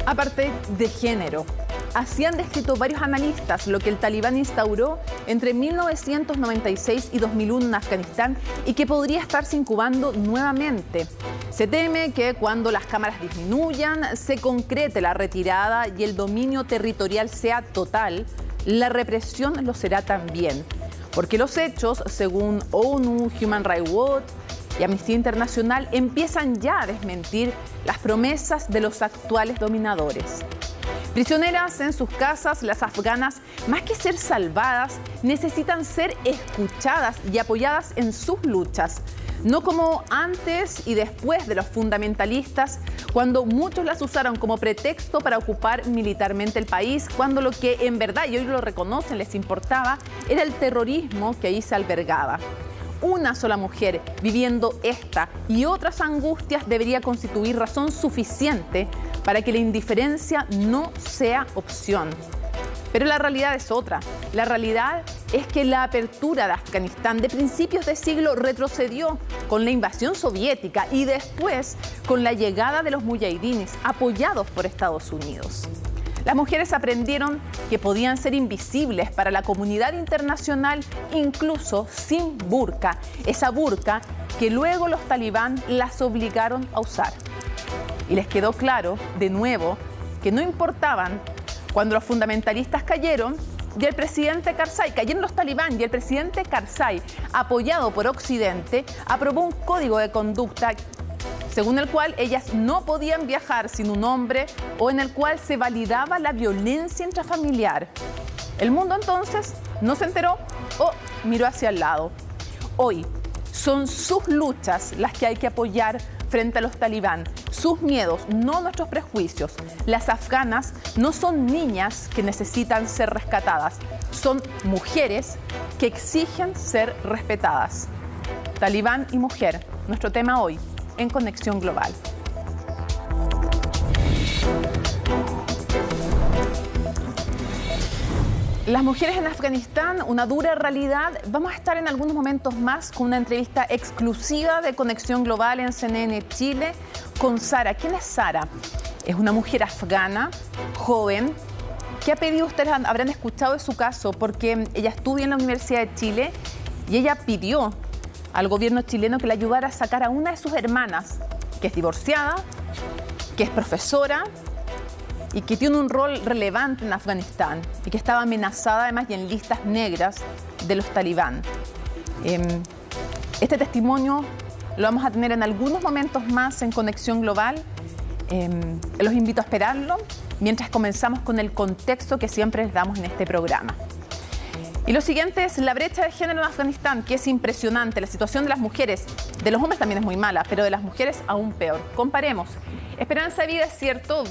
Apartheid de género. Así han descrito varios analistas lo que el talibán instauró entre 1996 y 2001 en Afganistán y que podría estarse incubando nuevamente. Se teme que cuando las cámaras disminuyan, se concrete la retirada y el dominio territorial sea total, la represión lo será también. Porque los hechos, según ONU, Human Rights Watch y Amnistía Internacional, empiezan ya a desmentir las promesas de los actuales dominadores. Prisioneras en sus casas, las afganas, más que ser salvadas, necesitan ser escuchadas y apoyadas en sus luchas. No como antes y después de los fundamentalistas, cuando muchos las usaron como pretexto para ocupar militarmente el país, cuando lo que en verdad, y hoy lo reconocen, les importaba, era el terrorismo que ahí se albergaba. Una sola mujer viviendo esta y otras angustias debería constituir razón suficiente para que la indiferencia no sea opción. Pero la realidad es otra. La realidad es que la apertura de Afganistán de principios de siglo retrocedió con la invasión soviética y después con la llegada de los muyahidines apoyados por Estados Unidos. Las mujeres aprendieron que podían ser invisibles para la comunidad internacional, incluso sin burka, esa burka que luego los talibán las obligaron a usar. Y les quedó claro, de nuevo, que no importaban cuando los fundamentalistas cayeron y el presidente Karzai, cayeron los talibán y el presidente Karzai, apoyado por Occidente, aprobó un código de conducta según el cual ellas no podían viajar sin un hombre o en el cual se validaba la violencia intrafamiliar. El mundo entonces no se enteró o miró hacia el lado. Hoy son sus luchas las que hay que apoyar frente a los talibán, sus miedos, no nuestros prejuicios. Las afganas no son niñas que necesitan ser rescatadas, son mujeres que exigen ser respetadas. Talibán y mujer, nuestro tema hoy en Conexión Global. Las mujeres en Afganistán, una dura realidad. Vamos a estar en algunos momentos más con una entrevista exclusiva de Conexión Global en CNN Chile con Sara. ¿Quién es Sara? Es una mujer afgana, joven, que ha pedido, ustedes habrán escuchado de su caso, porque ella estudia en la Universidad de Chile y ella pidió al gobierno chileno que le ayudara a sacar a una de sus hermanas, que es divorciada, que es profesora y que tiene un rol relevante en Afganistán y que estaba amenazada además y en listas negras de los talibán. Este testimonio lo vamos a tener en algunos momentos más en Conexión Global. Los invito a esperarlo mientras comenzamos con el contexto que siempre les damos en este programa. Y lo siguiente es la brecha de género en Afganistán, que es impresionante. La situación de las mujeres, de los hombres también es muy mala, pero de las mujeres aún peor. Comparemos. Esperanza de vida es cierto,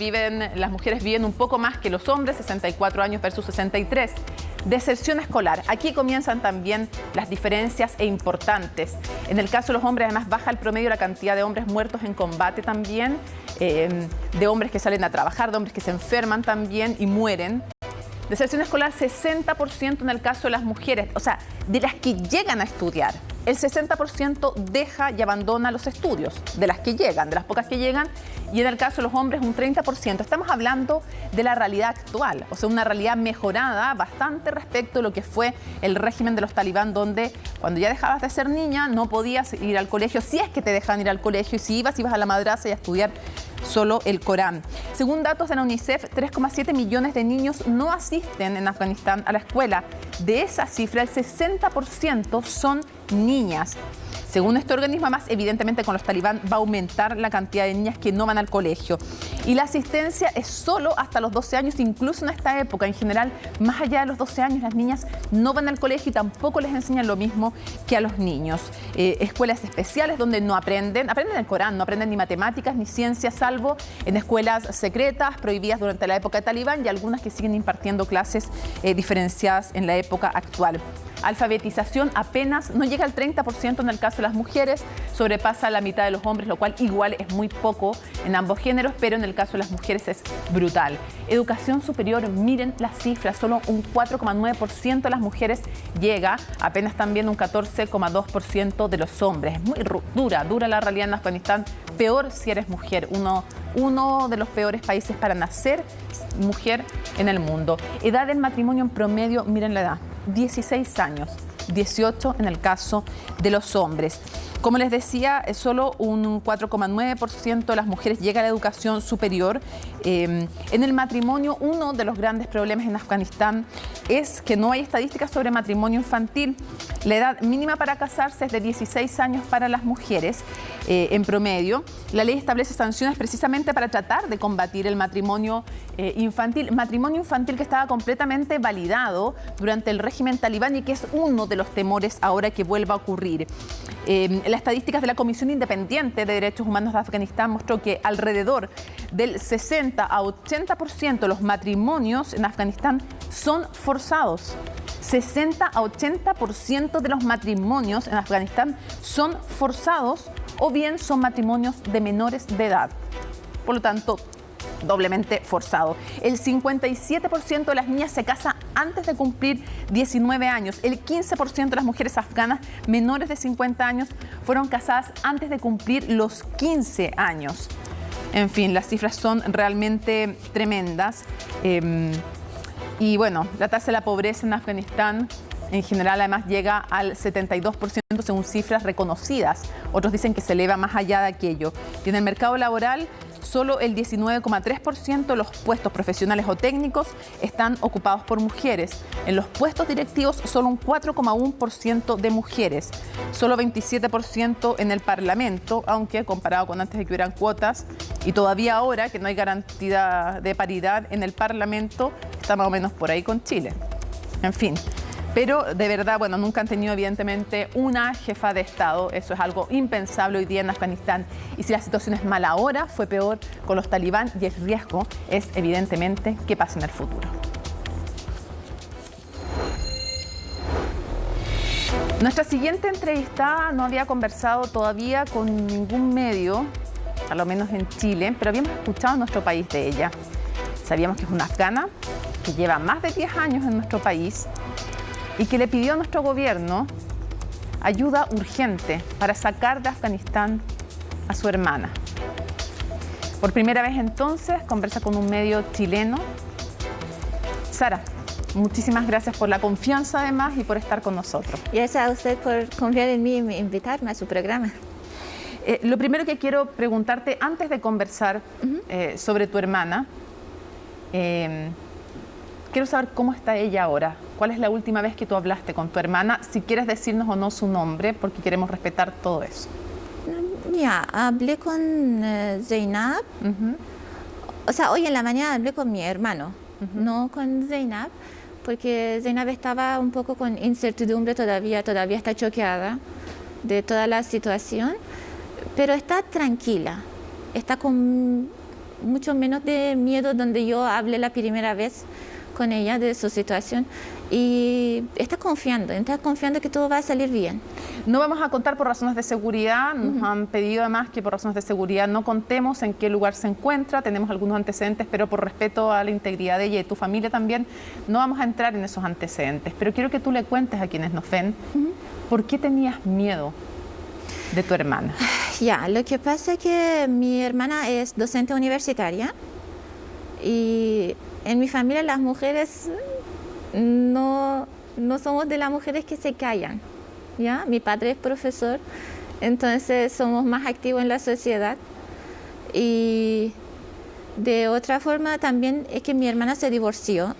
las mujeres viven un poco más que los hombres, 64 años versus 63. Deserción escolar. Aquí comienzan también las diferencias importantes. En el caso de los hombres, además, baja el promedio la cantidad de hombres muertos en combate también, de hombres que salen a trabajar, de hombres que se enferman también y mueren. Deserción escolar, 60% en el caso de las mujeres, o sea, de las que llegan a estudiar. El 60% deja y abandona los estudios, de las que llegan, de las pocas que llegan, y en el caso de los hombres un 30%. Estamos hablando de la realidad actual, o sea, una realidad mejorada bastante respecto a lo que fue el régimen de los talibán, donde cuando ya dejabas de ser niña no podías ir al colegio, si es que te dejan ir al colegio, y si ibas a la madraza y a estudiar solo el Corán. Según datos de la UNICEF, 3,7 millones de niños no asisten en Afganistán a la escuela. De esa cifra, el 60% son niñas. Según este organismo, además, evidentemente con los talibán va a aumentar la cantidad de niñas que no van al colegio. Y la asistencia es solo hasta los 12 años, incluso en esta época. En general, más allá de los 12 años, las niñas no van al colegio y tampoco les enseñan lo mismo que a los niños. Escuelas especiales donde no aprenden el Corán, no aprenden ni matemáticas ni ciencias, salvo en escuelas secretas, prohibidas durante la época de talibán, y algunas que siguen impartiendo clases diferenciadas en la época actual. Alfabetización apenas no llega al 30% en el caso caso de las mujeres sobrepasa la mitad de los hombres, lo cual igual es muy poco en ambos géneros, pero en el caso de las mujeres es brutal. Educación superior, miren las cifras, solo un 4,9% de las mujeres llega, apenas también un 14,2% de los hombres. Es muy dura la realidad en Afganistán, peor si eres mujer, uno de los peores países para nacer mujer en el mundo. Edad del matrimonio en promedio, miren la edad, 16 años, 18 en el caso de los hombres. Como les decía, solo un 4,9% de las mujeres llega a la educación superior. En el matrimonio, uno de los grandes problemas en Afganistán es que no hay estadísticas sobre matrimonio infantil. La edad mínima para casarse es de 16 años para las mujeres en promedio. La ley establece sanciones precisamente para tratar de combatir el matrimonio infantil. Matrimonio infantil que estaba completamente validado durante el régimen talibán y que es uno de los temores ahora que vuelva a ocurrir. Las estadísticas de la Comisión Independiente de Derechos Humanos de Afganistán mostró que alrededor del 60 a 80% de los matrimonios en Afganistán son forzados. 60 a 80% de los matrimonios en Afganistán son forzados o bien son matrimonios de menores de edad. Por lo tanto, doblemente forzado. El 57% de las niñas se casa antes de cumplir 19 años. El 15% de las mujeres afganas menores de 50 años fueron casadas antes de cumplir los 15 años. En fin, las cifras son realmente tremendas. Y bueno, la tasa de la pobreza en Afganistán en general además llega al 72% según cifras reconocidas. Otros dicen que se eleva más allá de aquello. Y en el mercado laboral, solo el 19,3% de los puestos profesionales o técnicos están ocupados por mujeres. En los puestos directivos, solo un 4,1% de mujeres. Solo 27% en el Parlamento, aunque comparado con antes de que hubieran cuotas, y todavía ahora que no hay garantía de paridad en el Parlamento, está más o menos por ahí con Chile. En fin. Pero de verdad, bueno, nunca han tenido evidentemente una jefa de Estado. Eso es algo impensable hoy día en Afganistán. Y si la situación es mala ahora, fue peor con los talibán y el riesgo es evidentemente que pase en el futuro. Nuestra siguiente entrevistada no había conversado todavía con ningún medio, a lo menos en Chile, pero habíamos escuchado en nuestro país de ella. Sabíamos que es una afgana que lleva más de 10 años en nuestro país y que le pidió a nuestro gobierno ayuda urgente para sacar de Afganistán a su hermana. Por primera vez entonces conversa con un medio chileno. Sara, muchísimas gracias por la confianza además y por estar con nosotros. Gracias a usted por confiar en mí y invitarme a su programa. Lo primero que quiero preguntarte antes de conversar sobre tu hermana, quiero saber cómo está ella ahora. ¿Cuál es la última vez que tú hablaste con tu hermana? Si quieres decirnos o no su nombre, porque queremos respetar todo eso. Ya, hablé con Zainab. O sea, hoy en la mañana hablé con mi hermano, no con Zainab, porque Zainab estaba un poco con incertidumbre todavía está choqueada de toda la situación, pero está tranquila, está con mucho menos de miedo donde yo hablé la primera vez con ella de su situación y está confiando que todo va a salir bien. No vamos a contar por razones de seguridad, nos han pedido además que por razones de seguridad no contemos en qué lugar se encuentra, tenemos algunos antecedentes, pero por respeto a la integridad de ella y de tu familia también, no vamos a entrar en esos antecedentes, pero quiero que tú le cuentes a quienes nos ven, ¿por qué tenías miedo de tu hermana? Ya, lo que pasa es que mi hermana es docente universitaria y en mi familia las mujeres no somos de las mujeres que se callan, ¿ya? Mi padre es profesor, entonces somos más activos en la sociedad. Y de otra forma también es que mi hermana se divorció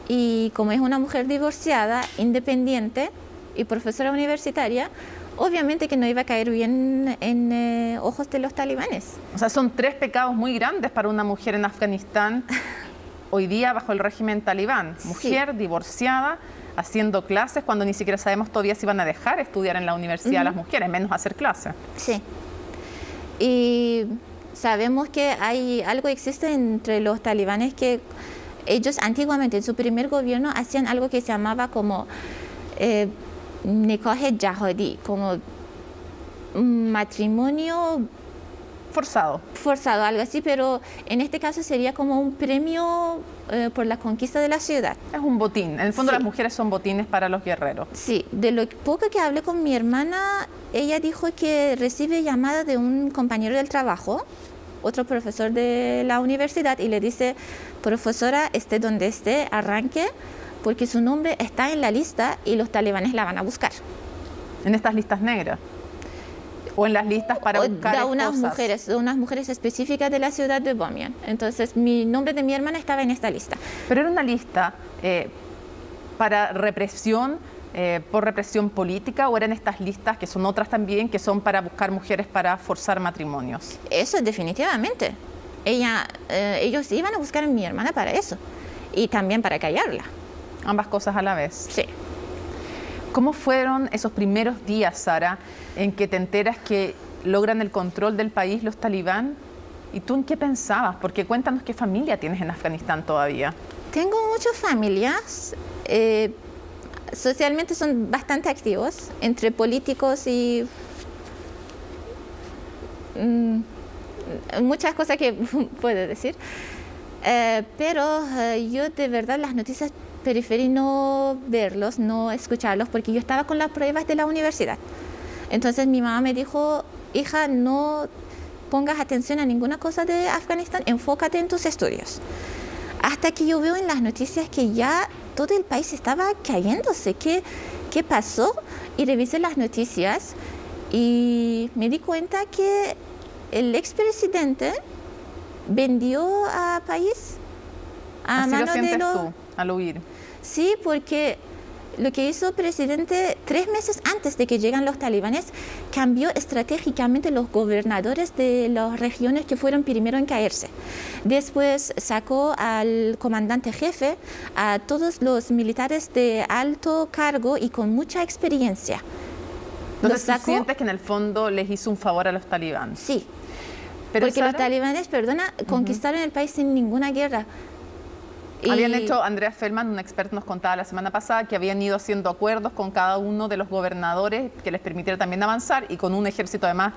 y como es una mujer divorciada, independiente y profesora universitaria, obviamente que no iba a caer bien en ojos de los talibanes. O sea, son 3 pecados muy grandes para una mujer en Afganistán hoy día bajo el régimen talibán. Mujer, sí, divorciada, haciendo clases cuando ni siquiera sabemos todavía si van a dejar estudiar en la universidad a las mujeres, menos hacer clases. Sí. Y sabemos que hay algo existe entre los talibanes que ellos antiguamente en su primer gobierno hacían algo que se llamaba como Nikah Yahudi, como matrimonio forzado. algo así, pero en este caso sería como un premio por la conquista de la ciudad. Es un botín. En el fondo Sí. las mujeres son botines para los guerreros. Sí, de lo poco que hablé con mi hermana, ella dijo que recibe llamadas de un compañero del trabajo, otro profesor de la universidad, y le dice: profesora, esté donde esté, arranque, porque su nombre está en la lista y los talibanes la van a buscar. En estas listas negras. O en las listas para O buscar de unas mujeres específicas de la ciudad de Bamiyan. Entonces, mi nombre de mi hermana estaba en esta lista. Pero era una lista para represión, por represión política, o eran estas listas que son otras también, que son para buscar mujeres para forzar matrimonios. Eso definitivamente. Ellos iban a buscar a mi hermana para eso. Y también para callarla. Ambas cosas a la vez. Sí. ¿Cómo fueron esos primeros días, Sara, en que te enteras que logran el control del país los talibán? ¿Y tú en qué pensabas? Porque cuéntanos qué familia tienes en Afganistán todavía. Tengo muchas familias. Socialmente son bastante activos, entre políticos y muchas cosas que puedo decir. Pero yo de verdad las noticias preferí no verlos, no escucharlos, porque yo estaba con las pruebas de la universidad. Entonces mi mamá me dijo: hija, no pongas atención a ninguna cosa de Afganistán, enfócate en tus estudios. Hasta que yo veo en las noticias que ya todo el país estaba cayéndose. ¿Qué pasó? Y revisé las noticias y me di cuenta que el expresidente vendió a país a Así lo mano de sientes los... tú, al huir. Sí, porque lo que hizo el presidente 3 meses antes de que llegan los talibanes, cambió estratégicamente los gobernadores de las regiones que fueron primero en caerse. Después sacó al comandante jefe, a todos los militares de alto cargo y con mucha experiencia. Entonces, ¿tú sientes que en el fondo les hizo un favor a los talibán? Sí, Pero, porque Sara, los talibanes, conquistaron el país sin ninguna guerra. habían hecho, Andrea Feldman, un experto, nos contaba la semana pasada que habían ido haciendo acuerdos con cada uno de los gobernadores que les permitiera también avanzar, y con un ejército además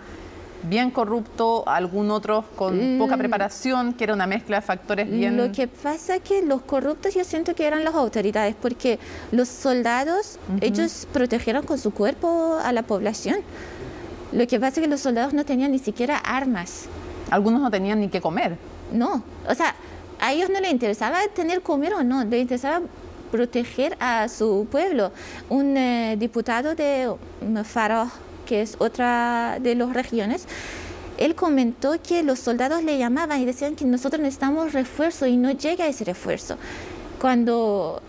bien corrupto, algún otro con poca preparación, que era una mezcla de factores bien... Lo que pasa es que los corruptos yo siento que eran las autoridades, porque los soldados, ellos protegieron con su cuerpo a la población. Lo que pasa es que los soldados no tenían ni siquiera armas. Algunos no tenían ni qué comer. No, o sea, a ellos no les interesaba tener comer o no, les interesaba proteger a su pueblo. Un diputado de Farah, que es otra de las regiones, él comentó que los soldados le llamaban y decían que nosotros necesitamos refuerzo, y no llega ese refuerzo. Cuando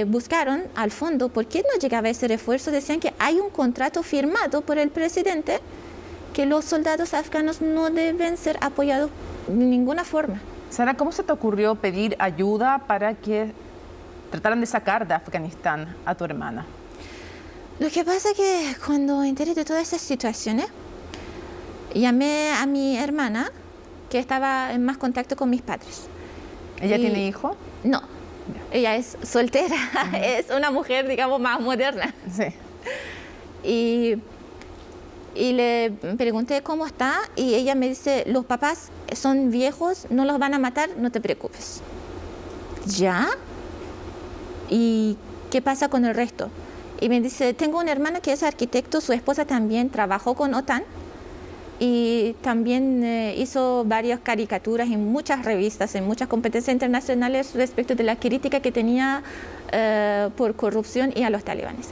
buscaron al fondo por qué no llegaba ese refuerzo, decían que hay un contrato firmado por el presidente que los soldados afganos no deben ser apoyados de ninguna forma. Sara, ¿cómo se te ocurrió pedir ayuda para que trataran de sacar de Afganistán a tu hermana? Lo que pasa es que cuando enteré de todas esas situaciones, llamé a mi hermana, que estaba en más contacto con mis padres. ¿Ella tiene hijo? No, ella es soltera, es una mujer, digamos, más moderna. Sí. Y le pregunté cómo está, y ella me dice: los papás son viejos, no los van a matar, no te preocupes. ¿Ya? ¿Y qué pasa con el resto? Y me dice: tengo un hermano que es arquitecto, su esposa también trabajó con OTAN y también hizo varias caricaturas en muchas revistas, en muchas competencias internacionales respecto de la crítica que tenía por corrupción y a los talibanes.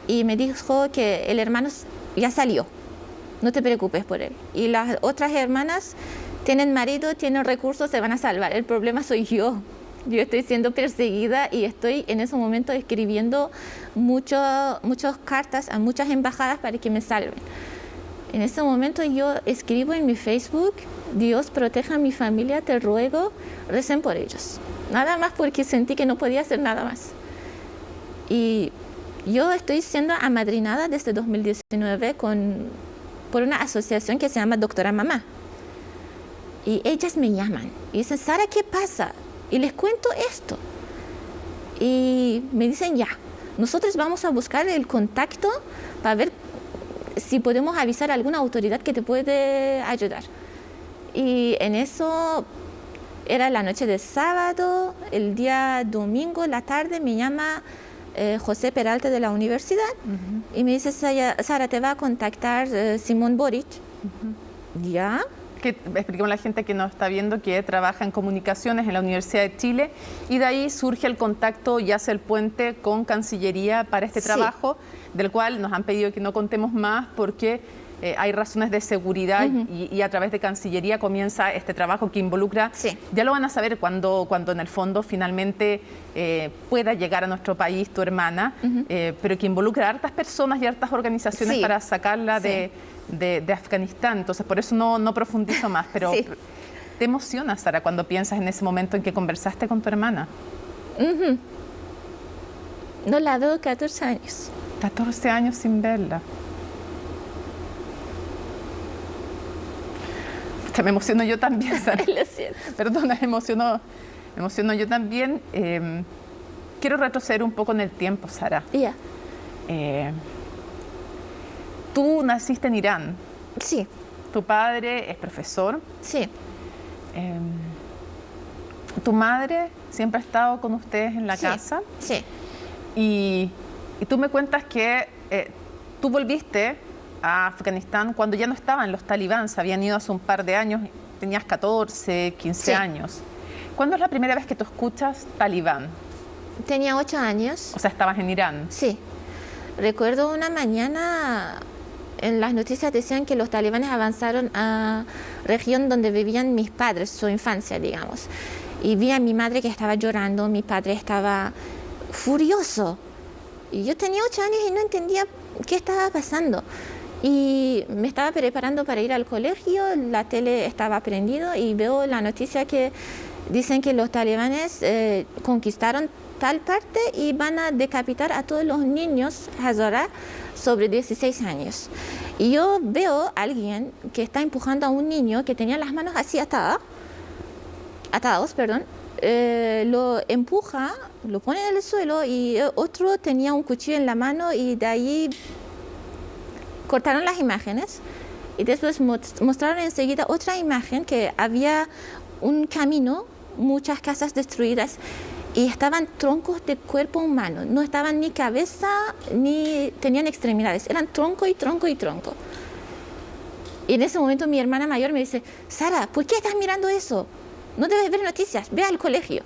Y me dijo que el hermano ya salió, no te preocupes por él. Y las otras hermanas tienen marido, tienen recursos, se van a salvar. El problema soy yo. Yo estoy siendo perseguida y estoy en ese momento escribiendo muchas cartas a muchas embajadas para que me salven. En ese momento yo escribo en mi Facebook: Dios proteja a mi familia, te ruego, recen por ellos. Nada más, porque sentí que no podía hacer nada más. Y yo estoy siendo amadrinada desde 2019 por una asociación que se llama Doctora Mamá. Y ellas me llaman y dicen: Sara, ¿qué pasa? Y les cuento esto. Y me dicen: ya, nosotros vamos a buscar el contacto para ver si podemos avisar a alguna autoridad que te puede ayudar. Y en eso era la noche de sábado, el día domingo, la tarde, me llama José Peralta de la universidad y me dice, Sara, te va a contactar Simón Boric. ¿Ya? Que expliquemos a la gente que nos está viendo que trabaja en comunicaciones en la Universidad de Chile y de ahí surge el contacto y hace el puente con Cancillería para este trabajo, del cual nos han pedido que no contemos más porque hay razones de seguridad y a través de Cancillería comienza este trabajo que involucra, ya lo van a saber cuando en el fondo finalmente pueda llegar a nuestro país tu hermana, pero que involucra a hartas personas y hartas organizaciones para sacarla de Afganistán. Entonces por eso no profundizo más, pero ¿te emociona, Sara, cuando piensas en ese momento en que conversaste con tu hermana? No la veo 14 años. 14 años sin verla. Me emociono yo también, Sara. Lo siento. Perdona, me emociono yo también. Quiero retroceder un poco en el tiempo, Sara. Ya. Tú naciste en Irán. Sí. Tu padre es profesor. Sí. Tu madre siempre ha estado con ustedes en la casa. Sí. Y tú me cuentas que tú volviste a Afganistán cuando ya no estaban los talibán, se habían ido hace un par de años, tenías 14, 15 años. ¿Cuándo es la primera vez que tú escuchas talibán? Tenía 8 años. O sea, estabas en Irán. Sí. Recuerdo una mañana en las noticias decían que los talibanes avanzaron a región donde vivían mis padres, su infancia, digamos. Y vi a mi madre que estaba llorando, mi padre estaba furioso. Y yo tenía 8 años y no entendía qué estaba pasando. Y me estaba preparando para ir al colegio, la tele estaba prendida y veo la noticia que dicen que los talibanes conquistaron tal parte y van a decapitar a todos los niños Hazara sobre 16 años. Y yo veo a alguien que está empujando a un niño que tenía las manos así atados, lo empuja, lo pone en el suelo y otro tenía un cuchillo en la mano y de ahí cortaron las imágenes y después mostraron enseguida otra imagen que había un camino, muchas casas destruidas y estaban troncos de cuerpo humano, no estaban ni cabeza ni tenían extremidades, eran tronco y tronco y tronco. Y en ese momento mi hermana mayor me dice, Sara, ¿por qué estás mirando eso? No debes ver noticias, ve al colegio.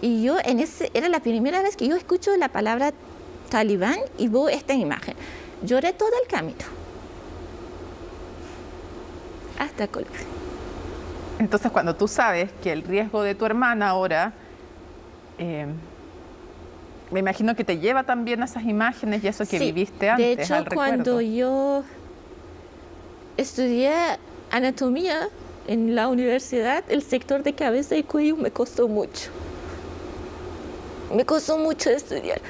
Y yo era la primera vez que yo escucho la palabra talibán y veo esta imagen. Lloré todo el camino hasta el colegio. Entonces, cuando tú sabes que el riesgo de tu hermana ahora, me imagino que te lleva también a esas imágenes y eso que viviste antes. De hecho, cuando yo estudié anatomía en la universidad, el sector de cabeza y cuello me costó mucho. Me costó mucho estudiar.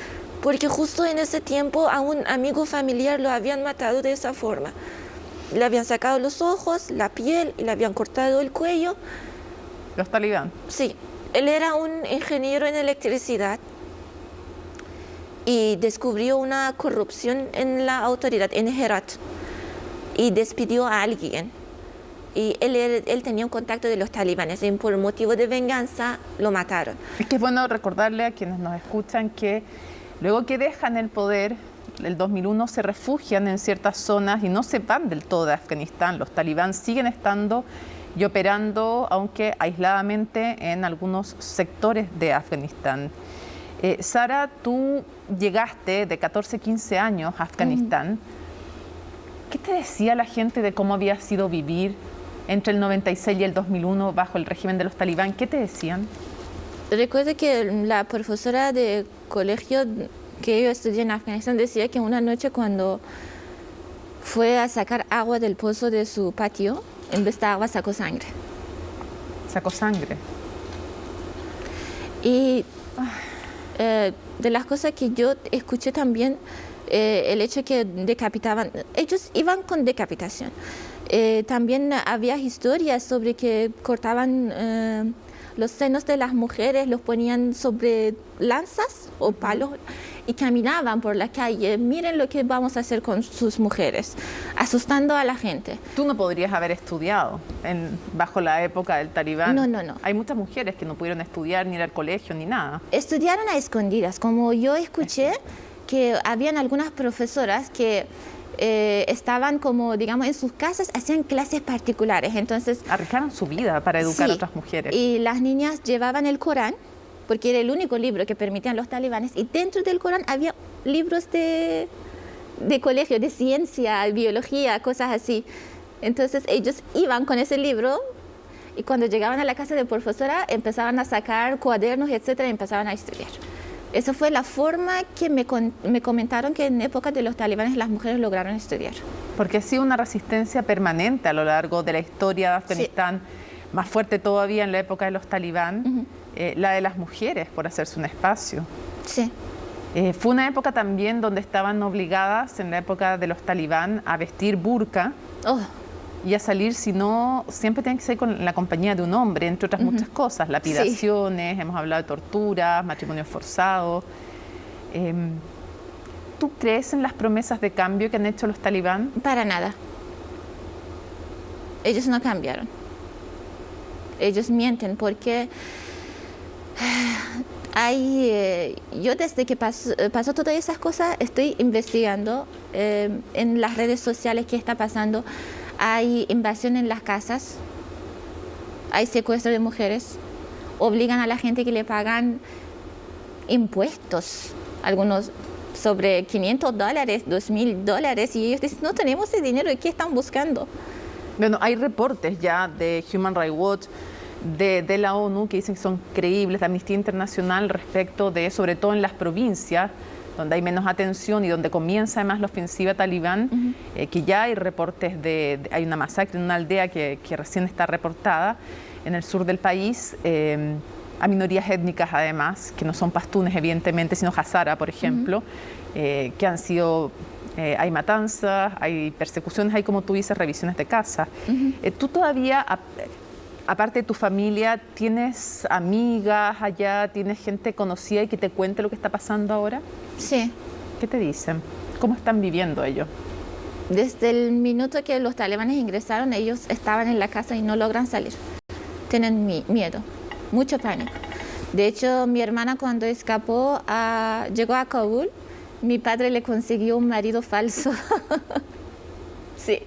Porque justo en ese tiempo a un amigo familiar lo habían matado de esa forma. Le habían sacado los ojos, la piel y le habían cortado el cuello. ¿Los talibán? Sí. Él era un ingeniero en electricidad y descubrió una corrupción en la autoridad, en Herat, y despidió a alguien. Y él tenía un contacto de los talibanes y por motivo de venganza lo mataron. Es que es bueno recordarle a quienes nos escuchan que luego que dejan el poder, el 2001 se refugian en ciertas zonas y no se van del todo de Afganistán. Los talibán siguen estando y operando, aunque aisladamente, en algunos sectores de Afganistán. Sara, tú llegaste de 14, 15 años a Afganistán. ¿Qué te decía la gente de cómo había sido vivir entre el 96 y el 2001 bajo el régimen de los talibán? ¿Qué te decían? Recuerdo que la profesora de colegio que yo estudié en Afganistán decía que una noche cuando fue a sacar agua del pozo de su patio, en vez de agua sacó sangre. ¿Sacó sangre? Y de las cosas que yo escuché también el hecho que decapitaban, ellos iban con decapitación. También había historias sobre que cortaban los senos de las mujeres, los ponían sobre lanzas o palos y caminaban por la calle. Miren lo que vamos a hacer con sus mujeres, asustando a la gente. Tú no podrías haber estudiado bajo la época del talibán. No. Hay muchas mujeres que no pudieron estudiar, ni ir al colegio, ni nada. Estudiaron a escondidas, como yo escuché que habían algunas profesoras que estaban como, digamos, en sus casas, hacían clases particulares. Entonces, arriesgaron su vida para educar a otras mujeres. Y las niñas llevaban el Corán, porque era el único libro que permitían los talibanes, y dentro del Corán había libros de colegio, de ciencia, biología, cosas así. Entonces ellos iban con ese libro y cuando llegaban a la casa de profesora empezaban a sacar cuadernos, etcétera, y empezaban a estudiar. Esa fue la forma que me comentaron que en época de los talibanes las mujeres lograron estudiar. Porque ha sido una resistencia permanente a lo largo de la historia de Afganistán, más fuerte todavía en la época de los talibán, la de las mujeres por hacerse un espacio. Sí. Fue una época también donde estaban obligadas, en la época de los talibán, a vestir burka y a salir, si no, siempre tienen que ser con la compañía de un hombre, entre otras muchas cosas, lapidaciones, hemos hablado de torturas, matrimonios forzados. ¿Tú crees en las promesas de cambio que han hecho los talibán? Para nada. Ellos no cambiaron. Ellos mienten porque yo desde que pasó todas esas cosas estoy investigando en las redes sociales qué está pasando. Hay invasión en las casas, hay secuestro de mujeres, obligan a la gente que le pagan impuestos, algunos sobre $500, $2,000, y ellos dicen, no tenemos ese dinero, ¿y qué están buscando? Bueno, hay reportes ya de Human Rights Watch, de la ONU, que dicen que son creíbles, de Amnistía Internacional, respecto de, sobre todo en las provincias, donde hay menos atención y donde comienza además la ofensiva talibán, que ya hay reportes hay una masacre en una aldea que recién está reportada en el sur del país, a minorías étnicas además, que no son pastunes evidentemente, sino hazara, por ejemplo, que han sido, hay matanzas, hay persecuciones, hay, como tú dices, revisiones de casa. ¿Tú todavía, aparte de tu familia, tienes amigas allá, tienes gente conocida y que te cuente lo que está pasando ahora? Sí. ¿Qué te dicen? ¿Cómo están viviendo ellos? Desde el minuto que los talibanes ingresaron, ellos estaban en la casa y no logran salir. Tienen miedo, mucho pánico. De hecho, mi hermana cuando escapó, llegó a Kabul, mi padre le consiguió un marido falso. Sí.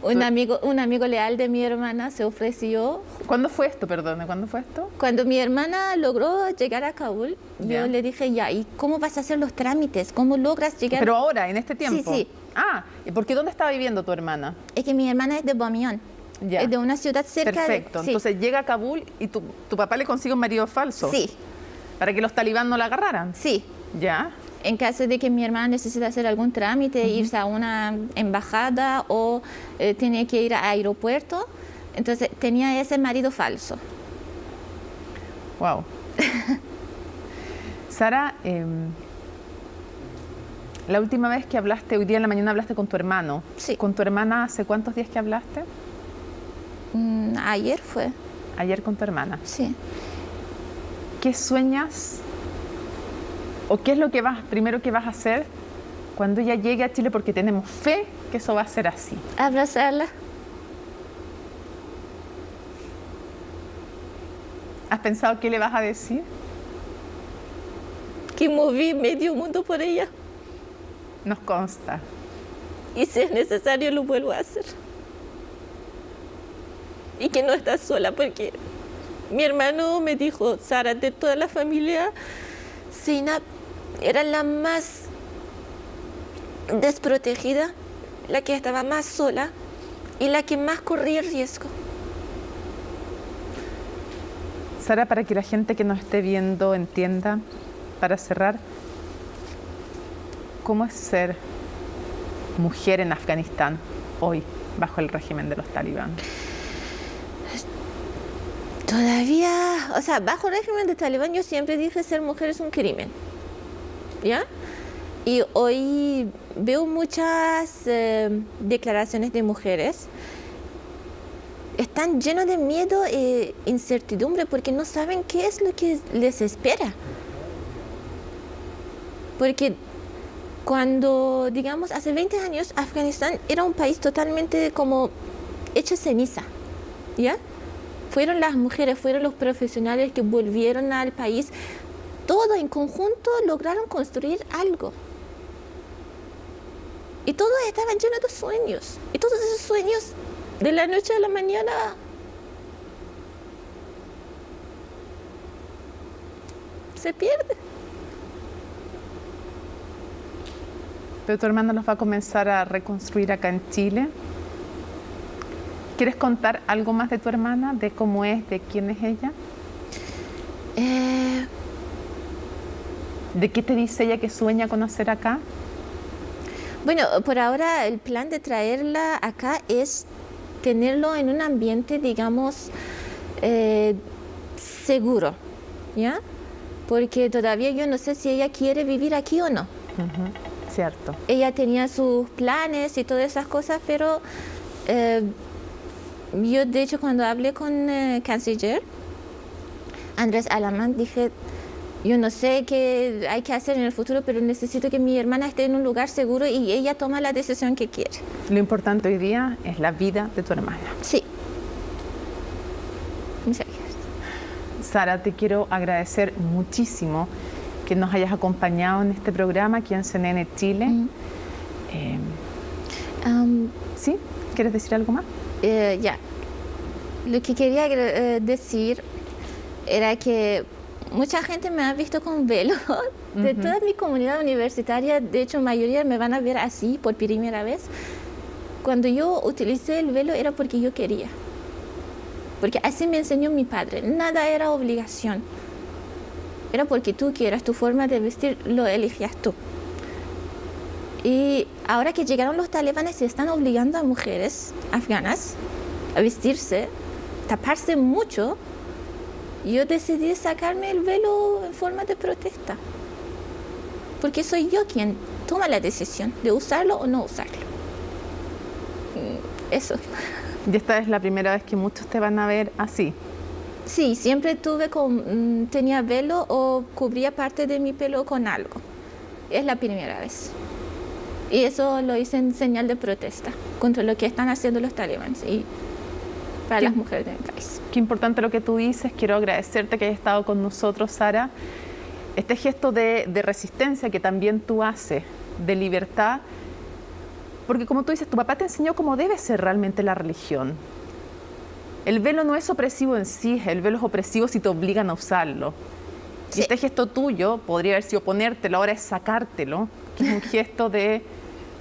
Un amigo leal de mi hermana se ofreció. ¿Cuándo fue esto, perdón? ¿Cuándo fue esto? Cuando mi hermana logró llegar a Kabul, yo le dije, ¿y cómo vas a hacer los trámites? ¿Cómo logras llegar? Pero ahora, en este tiempo. Sí. ¿Y por qué dónde estaba viviendo tu hermana? Es que mi hermana es de Bamiyan, es de una ciudad cerca. Perfecto. Entonces llega a Kabul y tu papá le consigue un marido falso. Sí. ¿Para que los talibán no la agarraran? Sí. ¿Ya? En caso de que mi hermana necesite hacer algún trámite, irse a una embajada o tiene que ir al aeropuerto, entonces tenía ese marido falso. Wow. Sara, la última vez que hablaste, hoy día en la mañana hablaste con tu hermano. Sí. ¿Con tu hermana hace cuántos días que hablaste? Ayer fue. Ayer con tu hermana. Sí. ¿Qué sueñas? ¿O qué es lo que primero que vas a hacer cuando ella llegue a Chile? Porque tenemos fe que eso va a ser así. Abrazarla. ¿Has pensado qué le vas a decir? Que moví medio mundo por ella. Nos consta. Y si es necesario lo vuelvo a hacer. Y que no estás sola, porque mi hermano me dijo, Sara, de toda la familia, Sina era la más desprotegida, la que estaba más sola y la que más corría riesgo. Sara, para que la gente que nos esté viendo entienda, para cerrar, ¿cómo es ser mujer en Afganistán hoy, bajo el régimen de los talibán? Todavía, bajo el régimen de talibán yo siempre dije ser mujer es un crimen, ¿ya? Y hoy veo muchas declaraciones de mujeres. Están llenos de miedo e incertidumbre porque no saben qué es lo que les espera. Porque cuando, digamos, hace 20 años, Afganistán era un país totalmente como hecho ceniza, ¿ya? Fueron las mujeres, fueron los profesionales que volvieron al país. Todo en conjunto lograron construir algo. Y todos estaban llenos de sueños. Y todos esos sueños, de la noche a la mañana, se pierden. Pero tu hermana los va a comenzar a reconstruir acá en Chile. ¿Quieres contar algo más de tu hermana? ¿De cómo es? ¿De quién es ella? ¿De qué te dice ella que sueña con hacer acá? Bueno, por ahora el plan de traerla acá es tenerlo en un ambiente, digamos, seguro, ¿ya? Porque todavía yo no sé si ella quiere vivir aquí o no. Cierto. Ella tenía sus planes y todas esas cosas, pero yo de hecho cuando hablé con el canciller Andrés Alamán dije, yo no sé qué hay que hacer en el futuro, pero necesito que mi hermana esté en un lugar seguro y ella toma la decisión que quiere. Lo importante hoy día es la vida de tu hermana. Sí. Muchas gracias. Sara, te quiero agradecer muchísimo que nos hayas acompañado en este programa aquí en CNN Chile. ¿Sí? ¿Quieres decir algo más? Ya. Lo que quería decir era que mucha gente me ha visto con velo. De toda mi comunidad universitaria, de hecho, mayoría me van a ver así por primera vez. Cuando yo utilicé el velo era porque yo quería. Porque así me enseñó mi padre. Nada era obligación. Era porque tú quieras, tu forma de vestir lo elegías tú. Y ahora que llegaron los talibanes y están obligando a mujeres afganas a vestirse, taparse mucho, yo decidí sacarme el velo en forma de protesta. Porque soy yo quien toma la decisión de usarlo o no usarlo. Eso. Y esta es la primera vez que muchos te van a ver así. Sí, siempre tenía velo o cubría parte de mi pelo con algo. Es la primera vez. Y eso lo hice en señal de protesta contra lo que están haciendo los talibanes y para las mujeres de mi país. Qué importante lo que tú dices. Quiero agradecerte que hayas estado con nosotros, Sara. Este gesto de resistencia que también tú haces, de libertad, porque como tú dices, tu papá te enseñó cómo debe ser realmente la religión. El velo no es opresivo en sí, el velo es opresivo si te obligan a usarlo. Sí. Y este gesto tuyo podría haber sido ponértelo, ahora es sacártelo, que es un gesto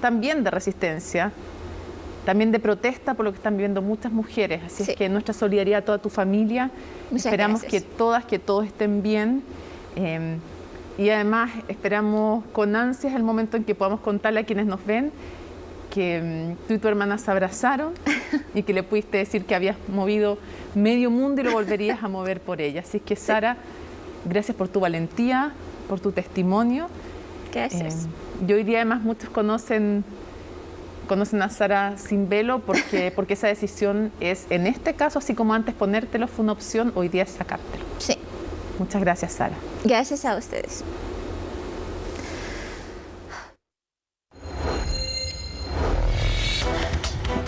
también de resistencia, también de protesta por lo que están viviendo muchas mujeres. Así es que nuestra solidaridad a toda tu familia. Muchas esperamos gracias. que todos estén bien. Y además esperamos con ansias el momento en que podamos contarle a quienes nos ven que tú y tu hermana se abrazaron y que le pudiste decir que habías movido medio mundo y lo volverías a mover por ella. Así que, Sara, gracias por tu valentía, por tu testimonio. Gracias. Y hoy día además muchos conocen a Sara sin velo porque esa decisión es, en este caso, así como antes ponértelo fue una opción, hoy día es sacártelo. Sí. Muchas gracias, Sara. Gracias a ustedes.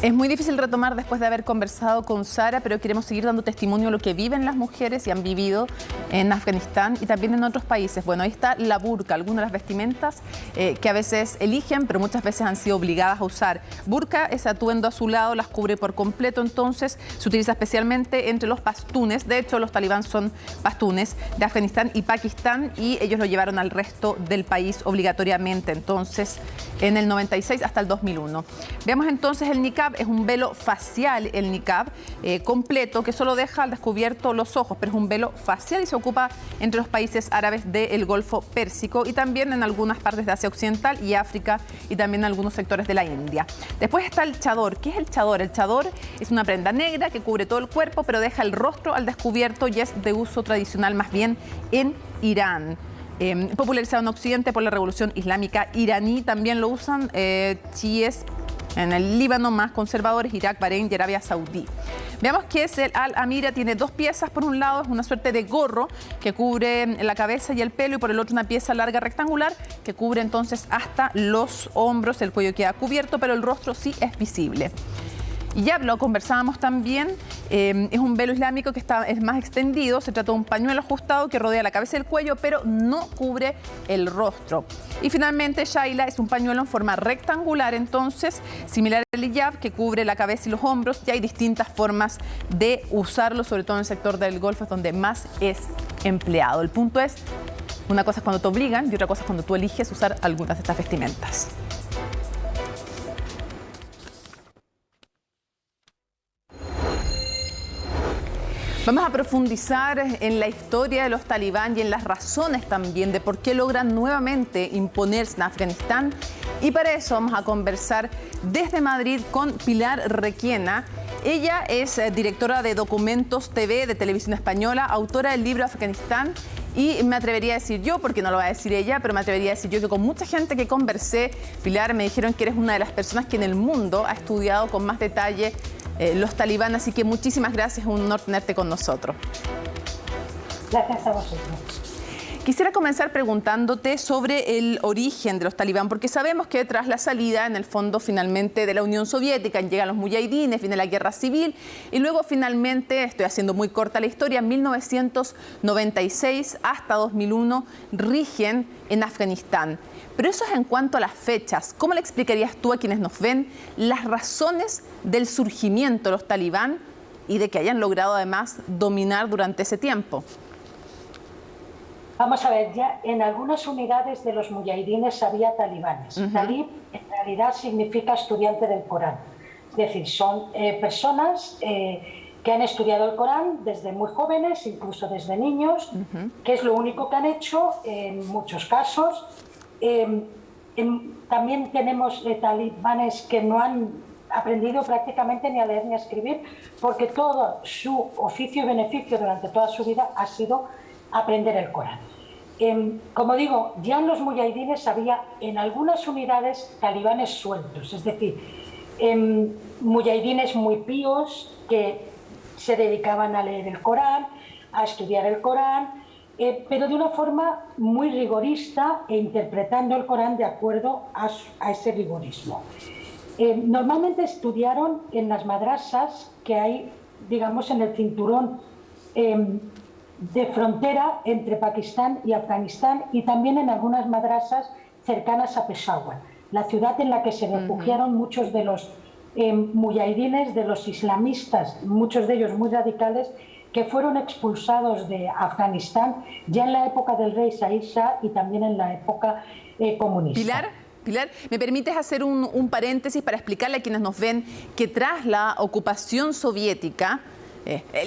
Es muy difícil retomar después de haber conversado con Sara, pero queremos seguir dando testimonio de lo que viven las mujeres y han vivido en Afganistán y también en otros países. Bueno, ahí está la burka, algunas de las vestimentas que a veces eligen, pero muchas veces han sido obligadas a usar. Burka, ese atuendo azulado, las cubre por completo, entonces se utiliza especialmente entre los pastunes. De hecho, los talibán son pastunes de Afganistán y Pakistán y ellos lo llevaron al resto del país obligatoriamente, entonces, en el 96 hasta el 2001. Veamos entonces el niqab. Es un velo facial, el niqab, completo, que solo deja al descubierto los ojos, pero es un velo facial y se ocupa entre los países árabes del Golfo Pérsico y también en algunas partes de Asia Occidental y África y también en algunos sectores de la India. Después está el chador. ¿Qué es el chador? El chador es una prenda negra que cubre todo el cuerpo, pero deja el rostro al descubierto y es de uso tradicional más bien en Irán. popularizado en Occidente por la Revolución Islámica iraní. También lo usan chiíes en el Líbano, más conservadores, Irak, Bahrein y Arabia Saudí. Veamos qué es el Al-Amira. Tiene dos piezas. Por un lado es una suerte de gorro que cubre la cabeza y el pelo, y por el otro una pieza larga rectangular que cubre entonces hasta los hombros. El cuello queda cubierto, pero el rostro sí es visible. Y ya lo conversábamos también, es un velo islámico que es más extendido. Se trata de un pañuelo ajustado que rodea la cabeza y el cuello, pero no cubre el rostro. Y finalmente, Shaila es un pañuelo en forma rectangular, entonces, similar al hijab, que cubre la cabeza y los hombros. Y hay distintas formas de usarlo, sobre todo en el sector del Golfo, es donde más es empleado. El punto es, una cosa es cuando te obligan y otra cosa es cuando tú eliges usar algunas de estas vestimentas. Vamos a profundizar en la historia de los talibán y en las razones también de por qué logran nuevamente imponerse en Afganistán. Y para eso vamos a conversar desde Madrid con Pilar Requena. Ella es directora de Documentos TV de Televisión Española, autora del libro Afganistán. Y me atrevería a decir yo, porque no lo va a decir ella, pero me atrevería a decir yo que con mucha gente que conversé, Pilar, me dijeron que eres una de las personas que en el mundo ha estudiado con más detalle los talibán, así que muchísimas gracias, es un honor tenerte con nosotros. Gracias a vosotros. Quisiera comenzar preguntándote sobre el origen de los talibán, porque sabemos que tras la salida, en el fondo, finalmente, de la Unión Soviética, llegan los muyahidines, viene la guerra civil, y luego finalmente, estoy haciendo muy corta la historia, en 1996 hasta 2001 rigen en Afganistán. Pero eso es en cuanto a las fechas. ¿Cómo le explicarías tú a quienes nos ven las razones del surgimiento de los talibán y de que hayan logrado además dominar durante ese tiempo? Vamos a ver, ya en algunas unidades de los muyahidines había talibanes. Talib en realidad significa estudiante del Corán. Es decir, son personas que han estudiado el Corán desde muy jóvenes, incluso desde niños, que es lo único que han hecho en muchos casos. También tenemos talibanes que no han aprendido prácticamente ni a leer ni a escribir, porque todo su oficio y beneficio durante toda su vida ha sido aprender el Corán. Como digo, ya en los muyahidines había en algunas unidades talibanes sueltos, es decir, muyahidines muy píos que se dedicaban a leer el Corán, a estudiar el Corán, pero de una forma muy rigorista e interpretando el Corán de acuerdo a ese rigorismo. Normalmente estudiaron en las madrasas que hay, digamos, en el cinturón de frontera entre Pakistán y Afganistán, y también en algunas madrasas cercanas a Peshawar, la ciudad en la que se refugiaron muchos de los muyahidines, de los islamistas, muchos de ellos muy radicales, que fueron expulsados de Afganistán ya en la época del rey Zahir Shah y también en la época comunista. Pilar, ¿me permites hacer un paréntesis para explicarle a quienes nos ven que tras la ocupación soviética,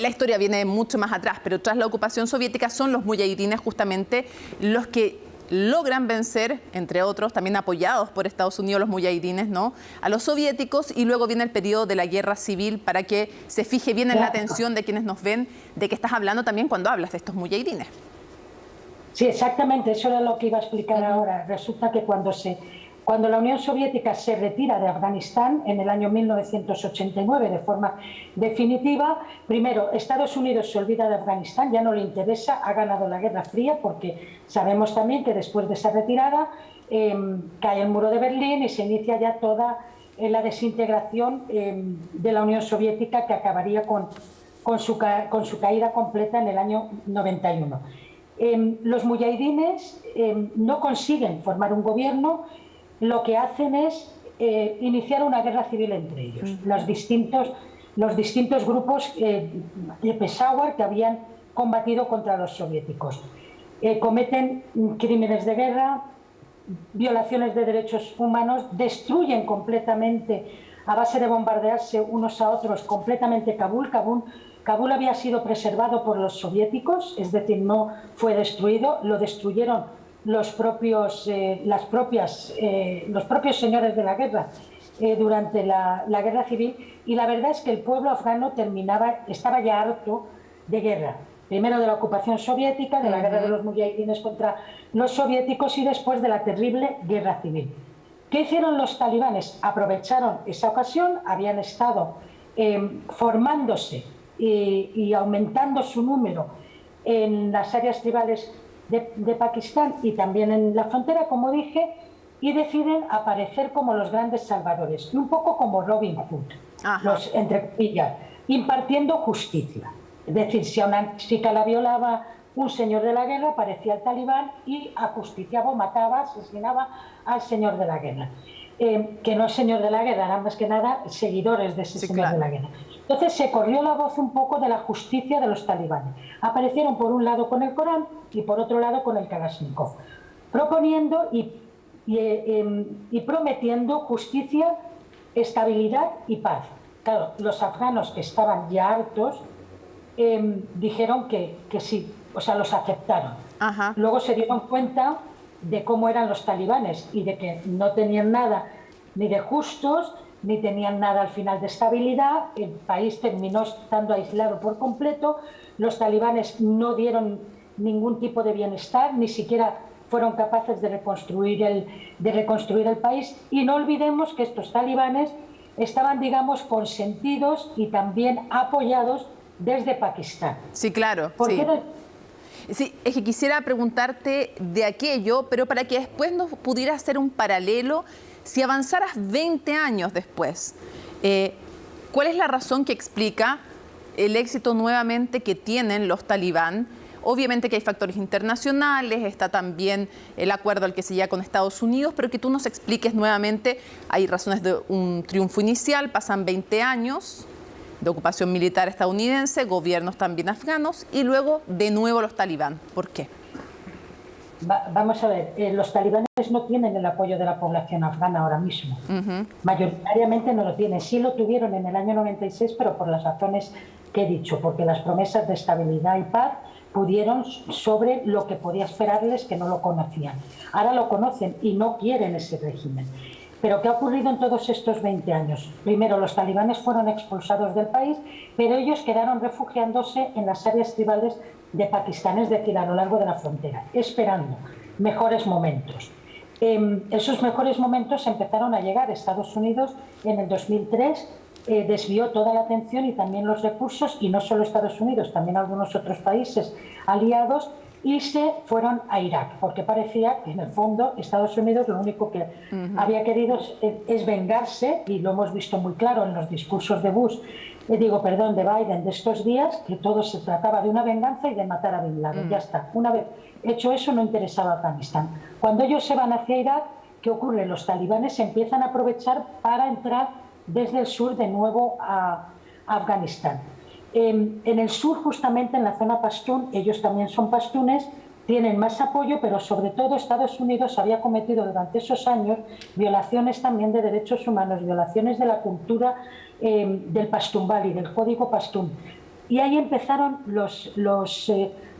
la historia viene mucho más atrás, pero tras la ocupación soviética son los muyahidines justamente los que logran vencer, entre otros, también apoyados por Estados Unidos, los muyahidines, ¿no?, a los soviéticos, y luego viene el periodo de la guerra civil, para que se fije bien en la atención de quienes nos ven de que estás hablando también cuando hablas de estos muyahidines. Sí, exactamente, eso era lo que iba a explicar ahora. Resulta que cuando la Unión Soviética se retira de Afganistán en el año 1989 de forma definitiva, primero Estados Unidos se olvida de Afganistán, ya no le interesa, ha ganado la Guerra Fría, porque sabemos también que después de esa retirada cae el muro de Berlín y se inicia ya toda la desintegración de la Unión Soviética, que acabaría con su caída completa en el año 91. Los muyahidines no consiguen formar un gobierno. Lo que hacen es iniciar una guerra civil entre ellos. Los distintos grupos de Peshawar que habían combatido contra los soviéticos. Cometen crímenes de guerra, violaciones de derechos humanos, destruyen completamente, a base de bombardearse unos a otros, completamente Kabul. Kabul había sido preservado por los soviéticos, es decir, no fue destruido, lo destruyeron los propios señores de la guerra durante la guerra civil, y la verdad es que el pueblo afgano estaba ya harto de guerra. primero de la ocupación soviética, de la guerra de los mujahidines contra los soviéticos y después de la terrible guerra civil. ¿Qué hicieron los talibanes? Aprovecharon esa ocasión, habían estado formándose y aumentando su número en las áreas tribales de Pakistán y también en la frontera, como dije, y deciden aparecer como los grandes salvadores, un poco como Robin Hood, los, entre comillas, impartiendo justicia. Es decir, si a una chica la violaba un señor de la guerra, aparecía el talibán y ajusticiaba, mataba, asesinaba al señor de la guerra. Que no es señor de la guerra, eran más que nada seguidores de ese señor de la guerra. Entonces se corrió la voz un poco de la justicia de los talibanes. Aparecieron por un lado con el Corán y por otro lado con el Kalashnikov, proponiendo y prometiendo justicia, estabilidad y paz. Claro, los afganos, que estaban ya hartos, dijeron que sí, o sea, los aceptaron. Luego se dieron cuenta de cómo eran los talibanes y de que no tenían nada ni de justos, ni tenían nada al final de estabilidad. El país terminó estando aislado por completo. Los talibanes no dieron ningún tipo de bienestar, ni siquiera fueron capaces de reconstruir el país. Y no olvidemos que estos talibanes estaban, digamos, consentidos y también apoyados desde Pakistán. Sí, claro. Sí, es que quisiera preguntarte de aquello, pero para que después nos pudiera hacer un paralelo, si avanzaras 20 años después, ¿cuál es la razón que explica el éxito nuevamente que tienen los talibán? Obviamente que hay factores internacionales, está también el acuerdo al que se llega con Estados Unidos, pero que tú nos expliques nuevamente, hay razones de un triunfo inicial, pasan 20 años de ocupación militar estadounidense, gobiernos también afganos, y luego de nuevo los talibán. ¿Por qué? Vamos a ver, los talibanes no tienen el apoyo de la población afgana ahora mismo. Mayoritariamente no lo tienen. Sí lo tuvieron en el año 96, pero por las razones que he dicho, porque las promesas de estabilidad y paz pudieron sobre lo que podía esperarles, que no lo conocían. Ahora lo conocen y no quieren ese régimen. Pero ¿qué ha ocurrido en todos estos 20 años? Primero, los talibanes fueron expulsados del país, pero ellos quedaron refugiándose en las áreas tribales de Pakistán, es decir, a lo largo de la frontera, esperando mejores momentos. Esos mejores momentos empezaron a llegar. Estados Unidos en el 2003 desvió toda la atención y también los recursos, y no solo Estados Unidos, también algunos otros países aliados, y se fueron a Irak, porque parecía que en el fondo Estados Unidos lo único que había querido es vengarse, y lo hemos visto muy claro en los discursos de de Biden de estos días, que todo se trataba de una venganza y de matar a Bin Laden. Ya está. Una vez hecho eso, no interesaba a Afganistán. Cuando ellos se van hacia Irak, ¿qué ocurre? Los talibanes se empiezan a aprovechar para entrar desde el sur de nuevo a Afganistán. En el sur, justamente en la zona pastún, ellos también son pastunes, tienen más apoyo, pero sobre todo Estados Unidos había cometido durante esos años violaciones también de derechos humanos, violaciones de la cultura del Pashtun-Bali, del código pastún. Y ahí empezaron los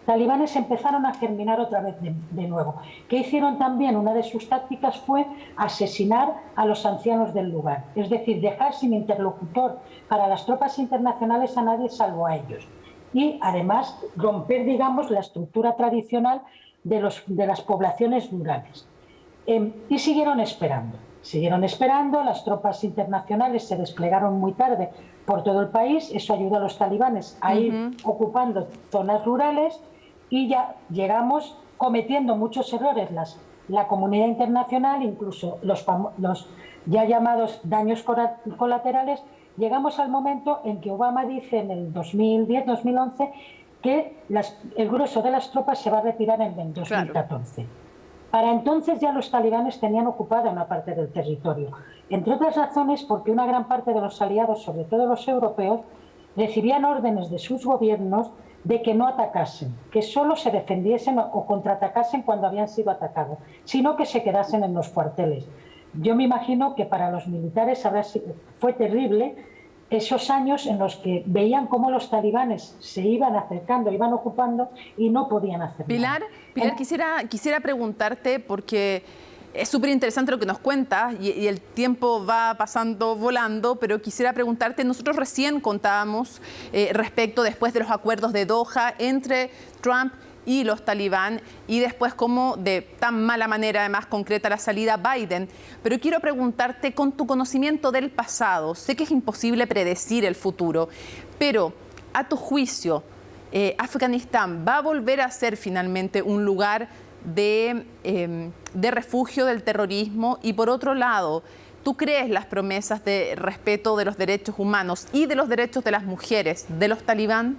talibanes empezaron a germinar otra vez de nuevo. ¿Qué hicieron también? Una de sus tácticas fue asesinar a los ancianos del lugar, es decir, dejar sin interlocutor para las tropas internacionales a nadie salvo a ellos. Y además romper, digamos, la estructura tradicional de las poblaciones rurales. Y siguieron esperando, las tropas internacionales se desplegaron muy tarde por todo el país, eso ayudó a los talibanes a ir ocupando zonas rurales, y ya llegamos cometiendo muchos errores la comunidad internacional, incluso los ya llamados daños colaterales. Llegamos al momento en que Obama dice en el 2010-2011 que el grueso de las tropas se va a retirar en el 2014. Claro. Para entonces ya los talibanes tenían ocupada una parte del territorio, entre otras razones porque una gran parte de los aliados, sobre todo los europeos, recibían órdenes de sus gobiernos de que no atacasen, que solo se defendiesen o contraatacasen cuando habían sido atacados, sino que se quedasen en los cuarteles. Yo me imagino que para los militares fue terrible esos años en los que veían cómo los talibanes se iban acercando, iban ocupando y no podían hacer nada. Pilar, quisiera preguntarte, porque Es súper interesante lo que nos cuentas y el tiempo va pasando volando, pero quisiera preguntarte, nosotros recién contábamos respecto después de los acuerdos de Doha entre Trump y los talibán y después cómo de tan mala manera además concreta la salida Biden. Pero quiero preguntarte con tu conocimiento del pasado, sé que es imposible predecir el futuro, pero a tu juicio, Afganistán va a volver a ser finalmente un lugar de refugio del terrorismo y por otro lado, ¿tú crees las promesas de respeto de los derechos humanos y de los derechos de las mujeres de los talibán?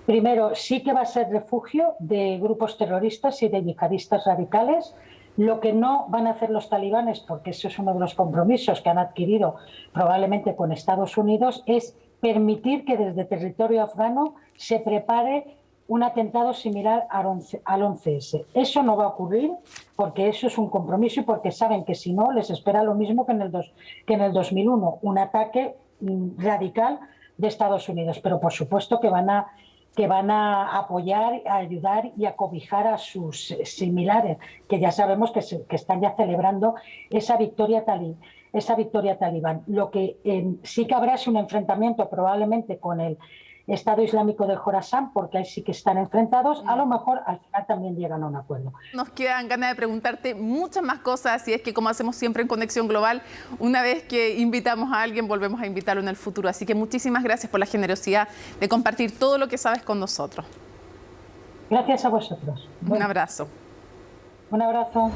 Primero, sí que va a ser refugio de grupos terroristas y de yihadistas radicales. Lo que no van a hacer los talibanes, porque eso es uno de los compromisos que han adquirido probablemente con Estados Unidos, es permitir que desde territorio afgano se prepare un atentado similar al 11S. Eso no va a ocurrir porque eso es un compromiso y porque saben que si no les espera lo mismo que en el 2001, un ataque radical de Estados Unidos. Pero por supuesto que van a apoyar, a ayudar y a cobijar a sus similares, que ya sabemos que están ya celebrando esa victoria talibán. Lo que sí que habrá es un enfrentamiento probablemente con el Estado Islámico de Jorasán, porque ahí sí que están enfrentados, a lo mejor al final también llegan a un acuerdo. Nos quedan ganas de preguntarte muchas más cosas y es que como hacemos siempre en Conexión Global, una vez que invitamos a alguien volvemos a invitarlo en el futuro. Así que muchísimas gracias por la generosidad de compartir todo lo que sabes con nosotros. Gracias a vosotros. Un abrazo. Un abrazo.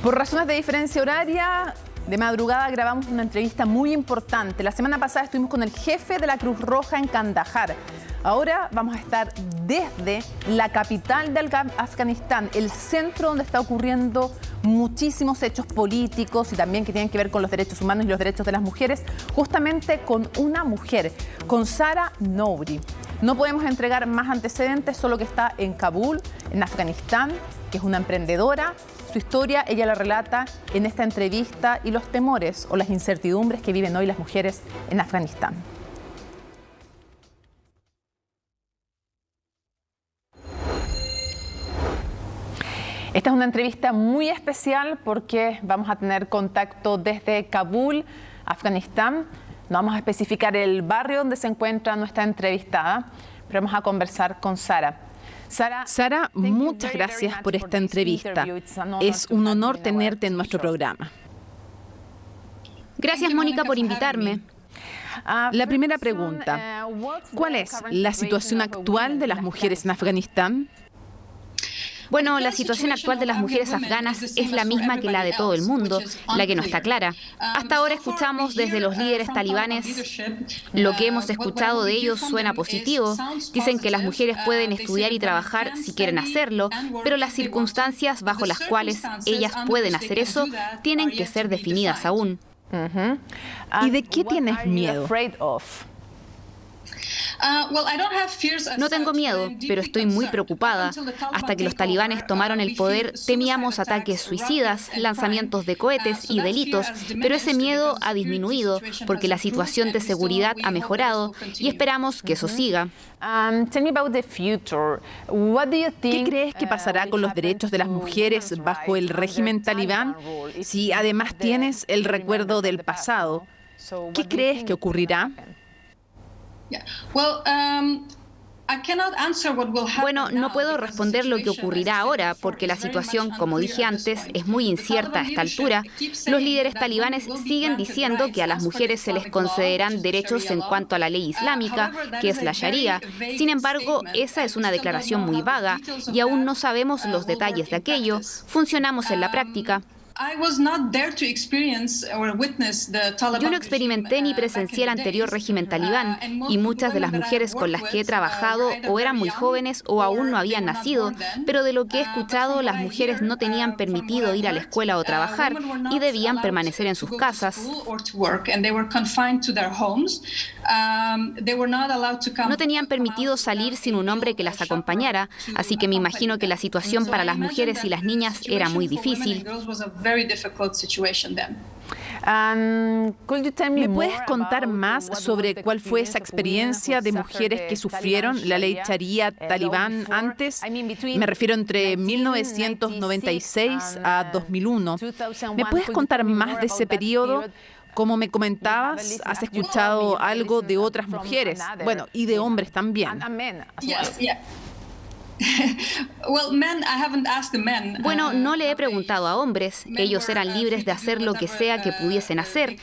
Por razones de diferencia horaria, de madrugada grabamos una entrevista muy importante. La semana pasada estuvimos con el jefe de la Cruz Roja en Kandahar. Ahora vamos a estar desde la capital de Afganistán, el centro donde está ocurriendo muchísimos hechos políticos y también que tienen que ver con los derechos humanos y los derechos de las mujeres, justamente con una mujer, con Sara Nouri. No podemos entregar más antecedentes, solo que está en Kabul, en Afganistán, que es una emprendedora. Su historia ella la relata en esta entrevista y los temores o las incertidumbres que viven hoy las mujeres en Afganistán. Esta es una entrevista muy especial porque vamos a tener contacto desde Kabul, Afganistán. No vamos a especificar el barrio donde se encuentra nuestra entrevistada, pero vamos a conversar con Sara. Sara, muchas gracias por esta entrevista. Es un honor tenerte en nuestro programa. Gracias, Mónica, por invitarme. La primera pregunta, ¿cuál es la situación actual de las mujeres en Afganistán? Bueno, la situación actual de las mujeres afganas es la misma que la de todo el mundo, la que no está clara. Hasta ahora escuchamos desde los líderes talibanes, lo que hemos escuchado de ellos suena positivo. Dicen que las mujeres pueden estudiar y trabajar si quieren hacerlo, pero las circunstancias bajo las cuales ellas pueden hacer eso tienen que ser definidas aún. ¿Y de qué tienes miedo? No tengo miedo, pero estoy muy preocupada. Hasta que los talibanes tomaron el poder, temíamos ataques suicidas, lanzamientos de cohetes y delitos, pero ese miedo ha disminuido porque la situación de seguridad ha mejorado y esperamos que eso siga. ¿Qué crees que pasará con los derechos de las mujeres bajo el régimen talibán? Si además tienes el recuerdo del pasado, ¿qué crees que ocurrirá? Bueno, no puedo responder lo que ocurrirá ahora, porque la situación, como dije antes, es muy incierta a esta altura. Los líderes talibanes siguen diciendo que a las mujeres se les concederán derechos en cuanto a la ley islámica, que es la Sharia. Sin embargo, esa es una declaración muy vaga y aún no sabemos los detalles de aquello. Funcionamos en la práctica. Yo no experimenté ni presencié el anterior régimen talibán y muchas de las mujeres con las que he trabajado o eran muy jóvenes o aún no habían nacido, pero de lo que he escuchado las mujeres no tenían permitido ir a la escuela o trabajar y debían permanecer en sus casas. No tenían permitido salir sin un hombre que las acompañara, así que me imagino que la situación para las mujeres y las niñas era muy difícil. ¿Me puedes contar más sobre cuál fue esa experiencia de mujeres que sufrieron la ley Sharia talibán antes? Me refiero entre 1996 a 2001. ¿Me puedes contar más de ese periodo? Como me comentabas, has escuchado algo de otras mujeres, bueno, y de hombres también. Bueno, no le he preguntado a hombres. Ellos eran libres de hacer lo que sea que pudiesen hacer.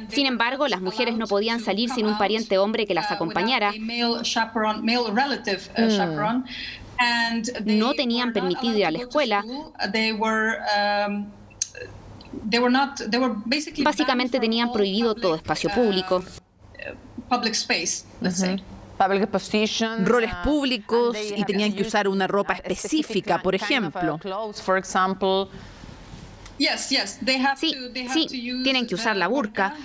Sin embargo, las mujeres no podían salir sin un pariente hombre que las acompañara. No tenían permitido ir a la escuela. Básicamente tenían prohibido todo espacio público. Roles públicos y tenían que usar una ropa específica, por ejemplo. Sí, tienen que usar la burka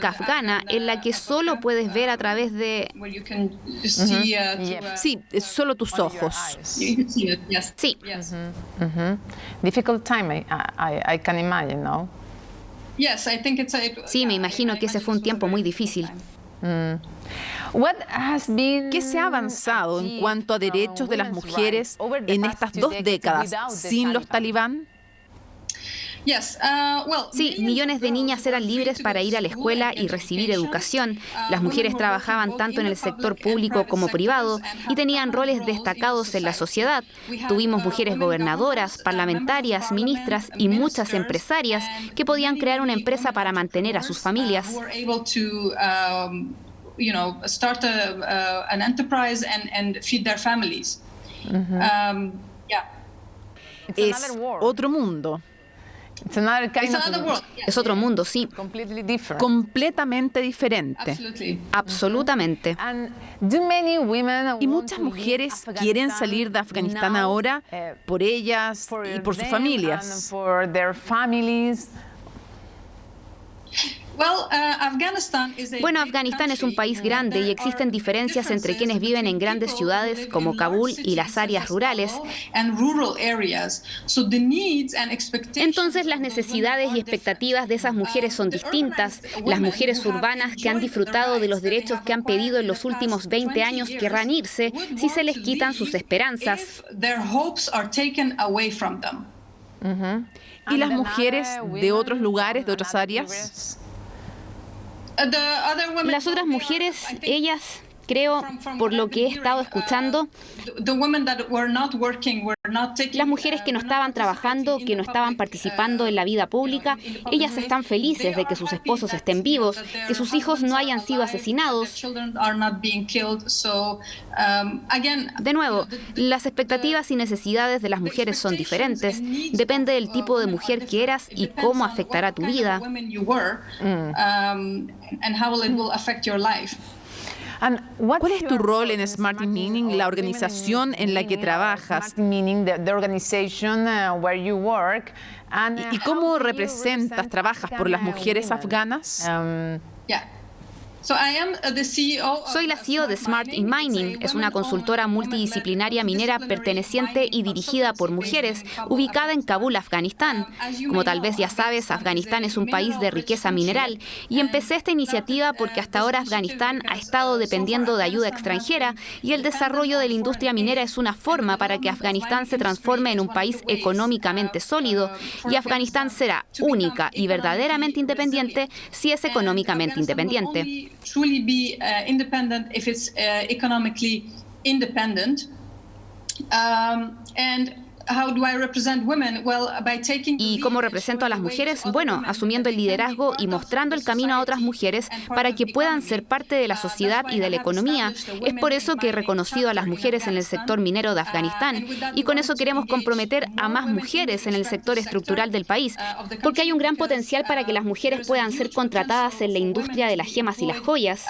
afgana, en la que solo puedes ver a través de... Sí, solo tus ojos. Sí. Difficult time, I can imagine, no? Sí, me imagino que ese fue un tiempo muy difícil. ¿Qué se ha avanzado en cuanto a derechos de las mujeres en estas 2 décadas sin los talibán? Sí, millones de niñas eran libres para ir a la escuela y recibir educación. Las mujeres trabajaban tanto en el sector público como privado y tenían roles destacados en la sociedad. Tuvimos mujeres gobernadoras, parlamentarias, ministras y muchas empresarias que podían crear una empresa para mantener a sus familias. Start an enterprise and feed their families. Es otro mundo. Es otro mundo, sí. Completamente diferente. Absolutamente. Y muchas mujeres quieren salir de Afganistán ahora por ellas y por sus familias. Bueno, Afganistán es un país grande y existen diferencias entre quienes viven en grandes ciudades como Kabul y las áreas rurales. Entonces, las necesidades y expectativas de esas mujeres son distintas. Las mujeres urbanas que han disfrutado de los derechos que han pedido en los últimos 20 años querrán irse si se les quitan sus esperanzas. ¿Y las mujeres de otros lugares, de otras áreas? Las otras mujeres, ellas, creo, por lo que he estado escuchando, las mujeres que no estaban trabajando, que no estaban participando en la vida pública, ellas están felices de que sus esposos estén vivos, que sus hijos no hayan sido asesinados. De nuevo, las expectativas y necesidades de las mujeres son diferentes. Depende del tipo de mujer que eras y cómo afectará tu vida. ¿Cuál es tu rol en Smart Meaning, la organización en la que trabajas? ¿Y cómo representas, trabajas por las mujeres afganas? Soy la CEO de Smart in Mining. Es una consultora multidisciplinaria minera perteneciente y dirigida por mujeres, ubicada en Kabul, Afganistán. Como tal vez ya sabes, Afganistán es un país de riqueza mineral y empecé esta iniciativa porque hasta ahora Afganistán ha estado dependiendo de ayuda extranjera y el desarrollo de la industria minera es una forma para que Afganistán se transforme en un país económicamente sólido y Afganistán será única y verdaderamente independiente si es económicamente independiente. Truly be independent if it's economically independent. ¿Y cómo represento a las mujeres? Bueno, asumiendo el liderazgo y mostrando el camino a otras mujeres para que puedan ser parte de la sociedad y de la economía. Es por eso que he reconocido a las mujeres en el sector minero de Afganistán y con eso queremos comprometer a más mujeres en el sector estructural del país, porque hay un gran potencial para que las mujeres puedan ser contratadas en la industria de las gemas y las joyas.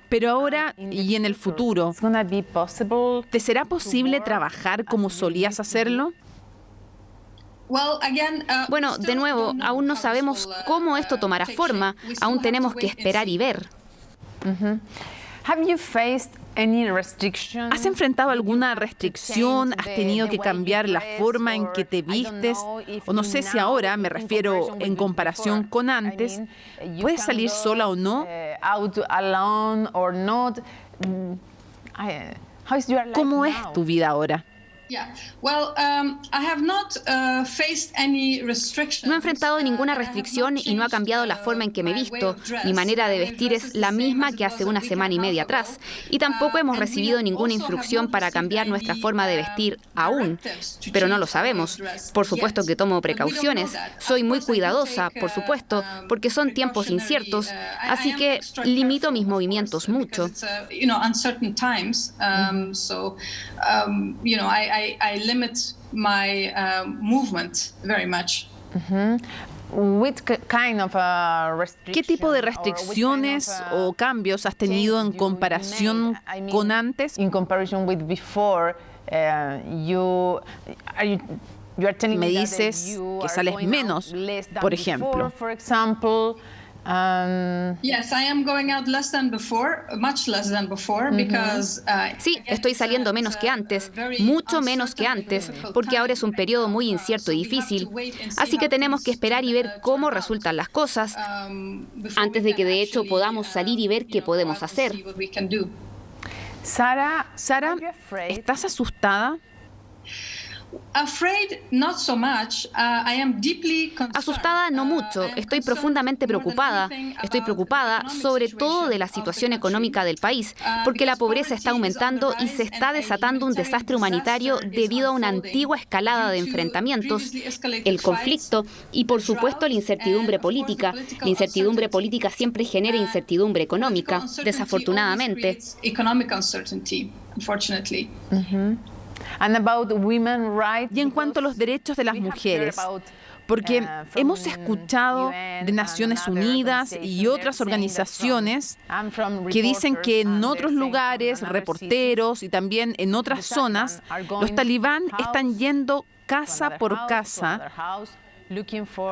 Pero ahora y en el futuro, ¿te será posible trabajar como solías hacerlo? Bueno, de nuevo, aún no sabemos cómo esto tomará forma. Aún tenemos que esperar y ver. ¿Has enfrentado alguna restricción? ¿Has tenido que cambiar la forma en que te vistes? O no sé si ahora, me refiero en comparación con antes, ¿puedes salir sola o no? ¿Cómo es tu vida ahora? No he enfrentado ninguna restricción y no ha cambiado la forma en que me visto. Mi manera de vestir es la misma que hace una semana y media atrás. Y tampoco hemos recibido ninguna instrucción para cambiar nuestra forma de vestir aún. Pero no lo sabemos. Por supuesto que tomo precauciones. Soy muy cuidadosa, por supuesto, porque son tiempos inciertos. Así que limito mis movimientos mucho. I limit my movement very much. ¿Qué tipo de restricciones o cambios has tenido en comparación con antes? Me dices que sales menos, por ejemplo. Sí, estoy saliendo menos que antes, mucho menos que antes, porque ahora es un periodo muy incierto y difícil. Así que tenemos que esperar y ver cómo resultan las cosas antes de que de hecho podamos salir y ver qué podemos hacer. Sara, ¿estás asustada? Asustada no mucho, estoy profundamente preocupada. Estoy preocupada sobre todo de la situación económica del país, porque la pobreza está aumentando y se está desatando un desastre humanitario debido a una antigua escalada de enfrentamientos, el conflicto y por supuesto la incertidumbre política. La incertidumbre política siempre genera incertidumbre económica, desafortunadamente. Y en cuanto a los derechos de las mujeres, porque hemos escuchado de Naciones Unidas y otras organizaciones que dicen que en otros lugares, reporteros y también en otras zonas, los talibán están yendo casa por casa,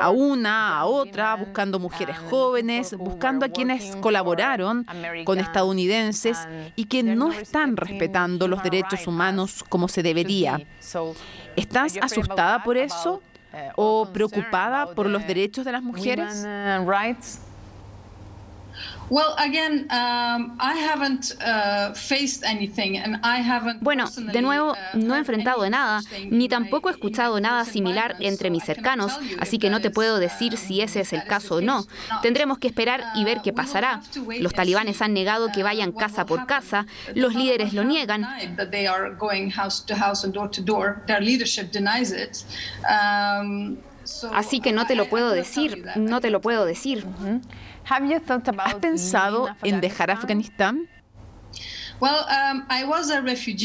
a una, a otra, buscando mujeres jóvenes, buscando a quienes colaboraron con estadounidenses y que no están respetando los derechos humanos como se debería. ¿Estás asustada por eso o preocupada por los derechos de las mujeres? Bueno, de nuevo, no he enfrentado nada, ni tampoco he escuchado nada similar entre mis cercanos, así que no te puedo decir si ese es el caso o no. Tendremos que esperar y ver qué pasará. Los talibanes han negado que vayan casa por casa, los líderes lo niegan. Así que no te lo puedo decir, no te lo puedo decir. ¿Has pensado en dejar Afganistán?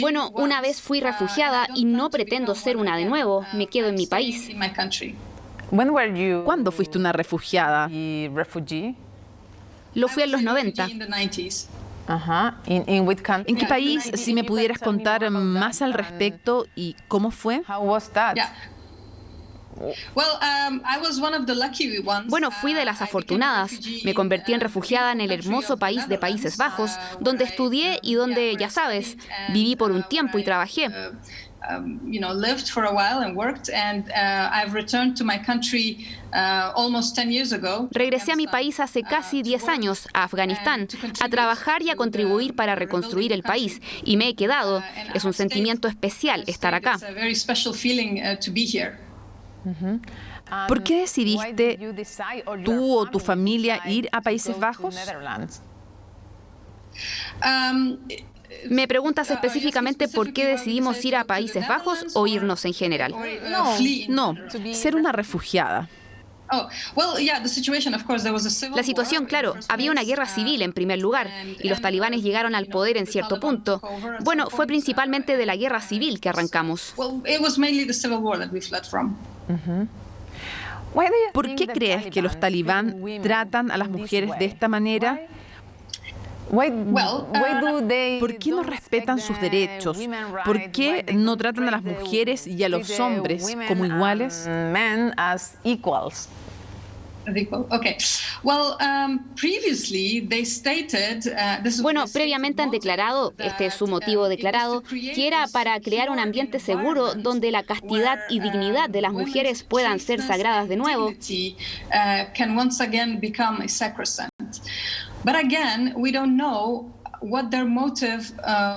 Bueno, una vez fui refugiada y no pretendo ser una de nuevo. Me quedo en mi país. ¿Cuándo fuiste una refugiada? Lo fui en los 90. ¿En qué país, si me pudieras contar más al respecto y cómo fue? Bueno, fui de las afortunadas. Me convertí en refugiada en el hermoso país de Países Bajos, donde estudié y donde, ya sabes, viví por un tiempo y trabajé. Regresé a mi país hace casi 10 años, a Afganistán, a trabajar y a contribuir para reconstruir el país. Y me he quedado. Es un sentimiento especial estar acá. ¿Por qué decidiste tú o tu familia ir a Países Bajos? ¿Me preguntas específicamente por qué decidimos ir a Países Bajos o irnos en general? No, ser una refugiada. La situación, claro, había una guerra civil en primer lugar y los talibanes llegaron al poder en cierto punto. Bueno, fue principalmente de la guerra civil que arrancamos. ¿Por qué crees que los talibán tratan a las mujeres de esta manera? ¿Por qué no respetan sus derechos? ¿Por qué no tratan a las mujeres y a los hombres como iguales? Bueno, previamente han declarado, este es su motivo declarado, que era para crear un ambiente seguro donde la castidad y dignidad de las mujeres puedan ser sagradas de nuevo.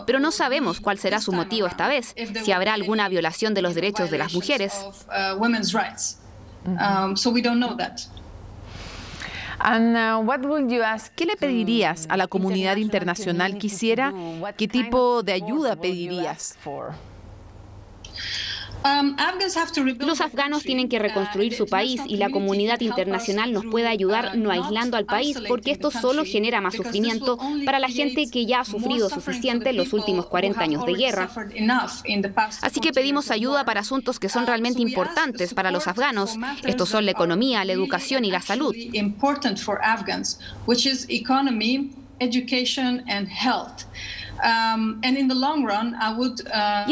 Pero no sabemos cuál será su motivo esta vez, si habrá alguna violación de los derechos de las mujeres. ¿Qué le pedirías a la comunidad internacional que hiciera? ¿Qué tipo de ayuda pedirías? Los afganos tienen que reconstruir su país y la comunidad internacional nos puede ayudar no aislando al país, porque esto solo genera más sufrimiento para la gente que ya ha sufrido suficiente en los últimos 40 años de guerra. Así que pedimos ayuda para asuntos que son realmente importantes para los afganos. Estos son la economía, la educación y la salud. Y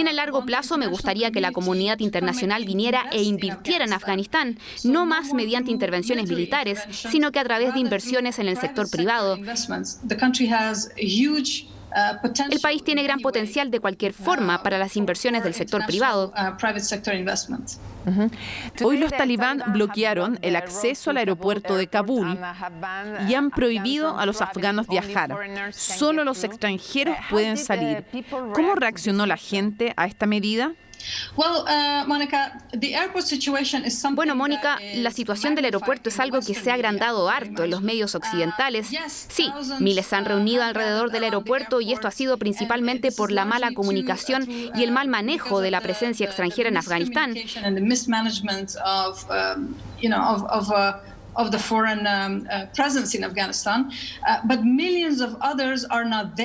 en el largo plazo me gustaría que la comunidad internacional viniera e invirtiera en Afganistán, no más mediante intervenciones militares, sino que a través de inversiones en el sector privado. El país tiene gran potencial de cualquier forma para las inversiones del sector privado. Hoy los talibán bloquearon el acceso al aeropuerto de Kabul y han prohibido a los afganos viajar. Solo los extranjeros pueden salir. ¿Cómo reaccionó la gente a esta medida? Bueno, Mónica, la situación del aeropuerto es algo que se ha agrandado harto en los medios occidentales. Sí, miles se han reunido alrededor del aeropuerto y esto ha sido principalmente por la mala comunicación y el mal manejo de la presencia extranjera en Afganistán.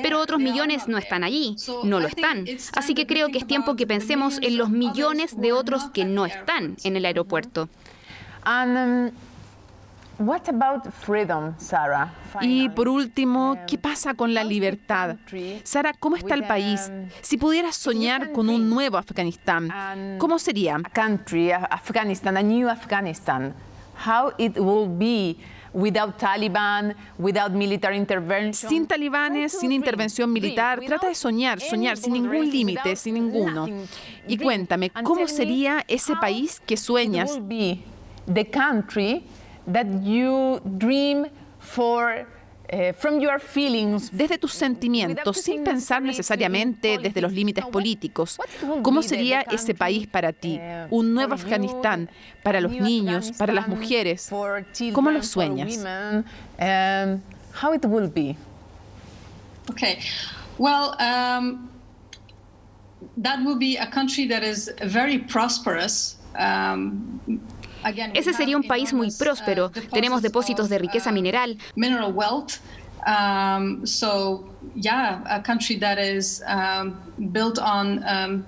Pero otros millones no están allí, no lo están. Así que creo que es tiempo que pensemos en los millones de otros que no están en el aeropuerto. What about freedom, Sarah? Y por último, ¿qué pasa con la libertad? Sara, ¿cómo está el país? Si pudieras soñar con un nuevo Afganistán, ¿cómo sería? Afghanistan, a new Afghanistan. How it will be without Taliban, without military intervention. Sin talibanes, sin intervención militar. Trata de soñar sin ningún límite, sin ninguno. Y cuéntame, ¿cómo sería ese país que sueñas? The country that you dream for from your feelings. Desde tus sentimientos, sin pensar necesariamente desde los límites políticos. ¿Cómo sería ese país para ti? Un nuevo Afganistán para los niños, para las mujeres. ¿Cómo lo sueñas? How it will be? Okay. Well, that will be a country that is very prosperous. Ese sería un país muy próspero. Tenemos depósitos de riqueza mineral. Mineral wealth. A country that is built on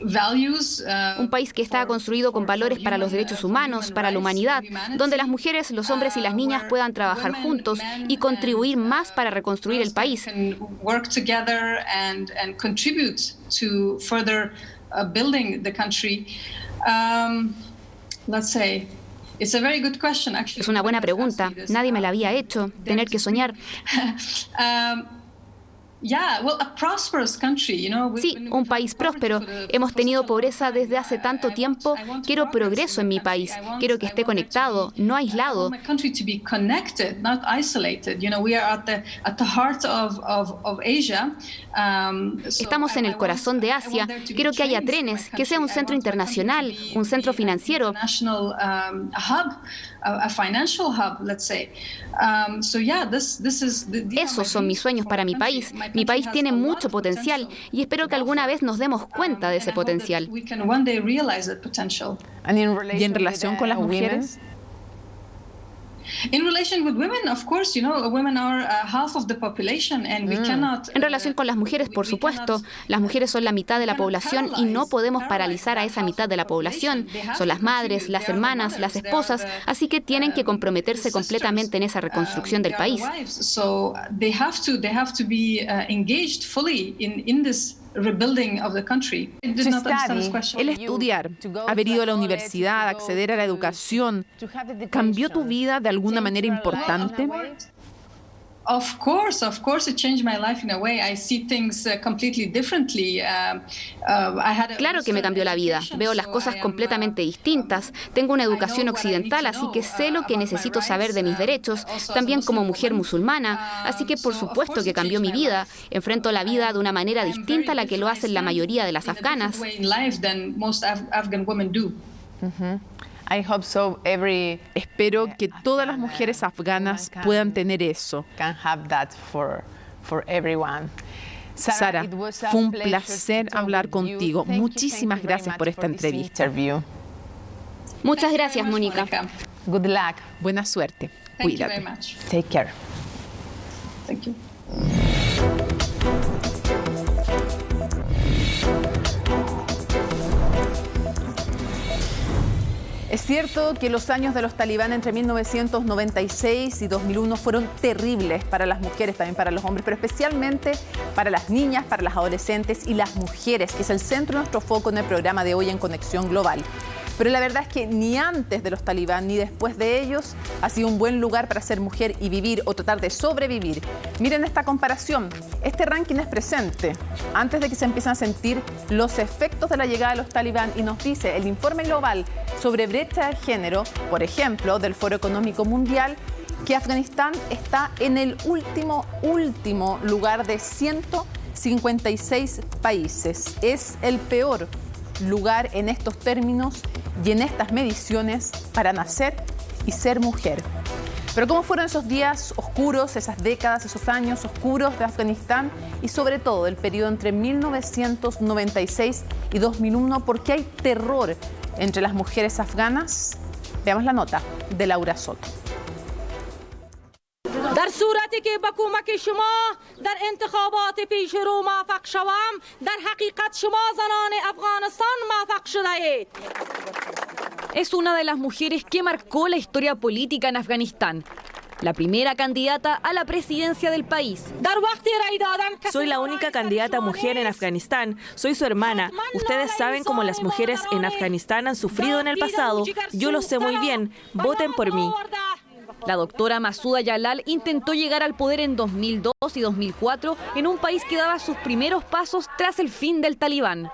values. Un país que está construido con valores para los derechos humanos, para la humanidad, donde las mujeres, los hombres y las niñas puedan trabajar juntos y contribuir más para reconstruir el país. Work together and contribute to further building the country. Let's say, it's a very good question, actually. Es una buena pregunta. Nadie me la había hecho. Tener que soñar. Sí, un país próspero. Hemos tenido pobreza desde hace tanto tiempo. Quiero progreso en mi país. Quiero que esté conectado, no aislado. Estamos en el corazón de Asia. Quiero que haya trenes, que sea un centro internacional, un centro financiero. Esos son mis sueños para mi país. Mi país tiene mucho potencial y espero que alguna vez nos demos cuenta de ese potencial. ¿Y en relación con las mujeres? En relación con las mujeres, por supuesto, las mujeres son la mitad de la población y no podemos paralizar a esa mitad de la población. Son las madres, las hermanas, las esposas, así que tienen que comprometerse completamente en esa reconstrucción del país. rebuilding of the country. I did not understand this question. El estudiar, haber ido a la universidad, acceder a la educación, ¿cambió tu vida de alguna manera importante? Of course, it changed my life in a way. I see things completely differently. Claro que me cambió la vida. Veo las cosas completamente distintas. Tengo una educación occidental, así que sé lo que necesito saber de mis derechos, también como mujer musulmana. Así que por supuesto que cambió mi vida. Enfrento la vida de una manera distinta a la que lo hacen la mayoría de las afganas. Espero que todas las mujeres afganas puedan tener eso. Sara, fue un placer hablar contigo. Muchísimas gracias por esta entrevista. Muchas gracias, Mónica. Good luck. Buena suerte. Cuídate. Take care. Thank you. Es cierto que los años de los talibán entre 1996 y 2001 fueron terribles para las mujeres, también para los hombres, pero especialmente para las niñas, para las adolescentes y las mujeres, que es el centro de nuestro foco en el programa de hoy en Conexión Global. Pero la verdad es que ni antes de los talibán ni después de ellos ha sido un buen lugar para ser mujer y vivir o tratar de sobrevivir. Miren esta comparación. Este ranking es presente antes de que se empiecen a sentir los efectos de la llegada de los talibán y nos dice el informe global sobre brecha de género, por ejemplo, del Foro Económico Mundial, que Afganistán está en el último lugar de 156 países. Es el peor lugar en estos términos y en estas mediciones para nacer y ser mujer. Pero ¿cómo fueron esos días oscuros, esas décadas, esos años oscuros de Afganistán y sobre todo el periodo entre 1996 y 2001? ¿Por qué hay terror entre las mujeres afganas? Veamos la nota de Laura Soto. در صورتی که با کمک شما در انتخابات پیش رو موفق شوم در حقیقت شما زنان افغانستان موفق شده اید. Es una de las mujeres que marcó la historia política en Afganistán. La primera candidata a la presidencia del país. Soy la única candidata mujer en Afganistán. Soy su hermana. Ustedes saben cómo las mujeres en Afganistán han sufrido en el pasado. Yo lo sé muy bien. Voten por mí. La doctora Masuda Jalal intentó llegar al poder en 2002 y 2004 en un país que daba sus primeros pasos tras el fin del talibán.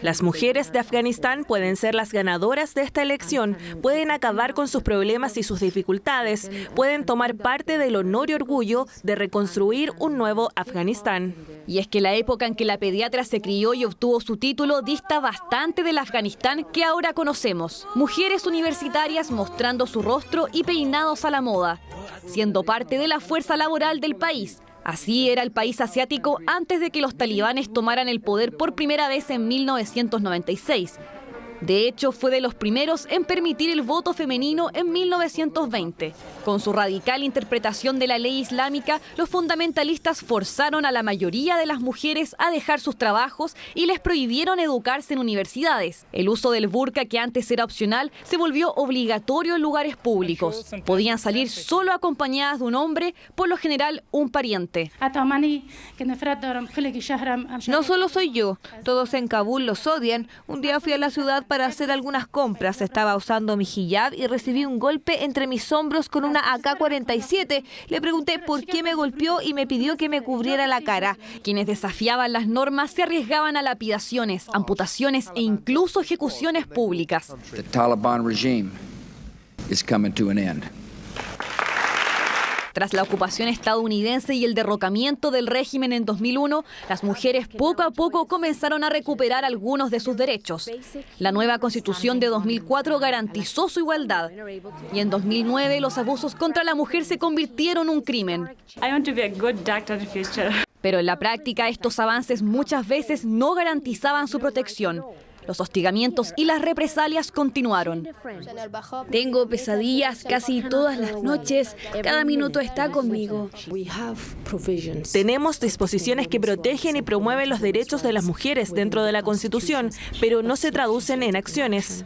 Las mujeres de Afganistán pueden ser las ganadoras de esta elección, pueden acabar con sus problemas y sus dificultades, pueden tomar parte del honor y orgullo de reconstruir un nuevo Afganistán. Y es que la época en que la pediatra se crió y obtuvo su título dista bastante del Afganistán que ahora conocemos. Mujeres universitarias mostrando su rostro y peinados a la moda, siendo parte de la fuerza laboral del país. Así era el país asiático antes de que los talibanes tomaran el poder por primera vez en 1996. De hecho, fue de los primeros en permitir el voto femenino en 1920. Con su radical interpretación de la ley islámica, los fundamentalistas forzaron a la mayoría de las mujeres a dejar sus trabajos y les prohibieron educarse en universidades. El uso del burka, que antes era opcional, se volvió obligatorio en lugares públicos. Podían salir solo acompañadas de un hombre, por lo general un pariente. No solo soy yo, todos en Kabul los odian. Un día fui a la ciudad para hacer algunas compras. Estaba usando mi hijab y recibí un golpe entre mis hombros con una AK-47. Le pregunté por qué me golpeó y me pidió que me cubriera la cara. Quienes desafiaban las normas se arriesgaban a lapidaciones, amputaciones e incluso ejecuciones públicas. The Taliban regime is coming to an end. Tras la ocupación estadounidense y el derrocamiento del régimen en 2001, las mujeres poco a poco comenzaron a recuperar algunos de sus derechos. La nueva Constitución de 2004 garantizó su igualdad. Y en 2009 los abusos contra la mujer se convirtieron en un crimen. Pero en la práctica estos avances muchas veces no garantizaban su protección. Los hostigamientos y las represalias continuaron. Tengo pesadillas casi todas las noches. Cada minuto está conmigo. Tenemos disposiciones que protegen y promueven los derechos de las mujeres dentro de la Constitución, pero no se traducen en acciones.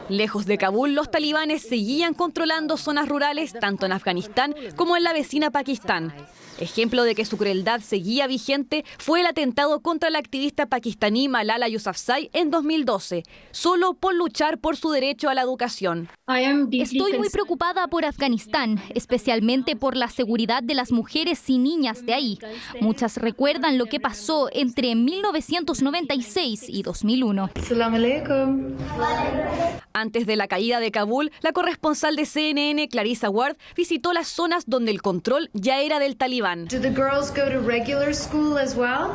Lejos de Kabul, los talibanes seguían controlando zonas rurales tanto en Afganistán como en la vecina Pakistán. Ejemplo de que su crueldad seguía vigente fue el atentado contra la activista pakistaní Malala Yousafzai en 2012, solo por luchar por su derecho a la educación. Estoy muy preocupada por Afganistán, especialmente por la seguridad de las mujeres y niñas de ahí. Muchas recuerdan lo que pasó entre 1996 y 2001. Antes de la caída de Kabul, la corresponsal de CNN, Clarissa Ward, visitó las zonas donde el control ya era del talibán. Do the girls go to regular school as well?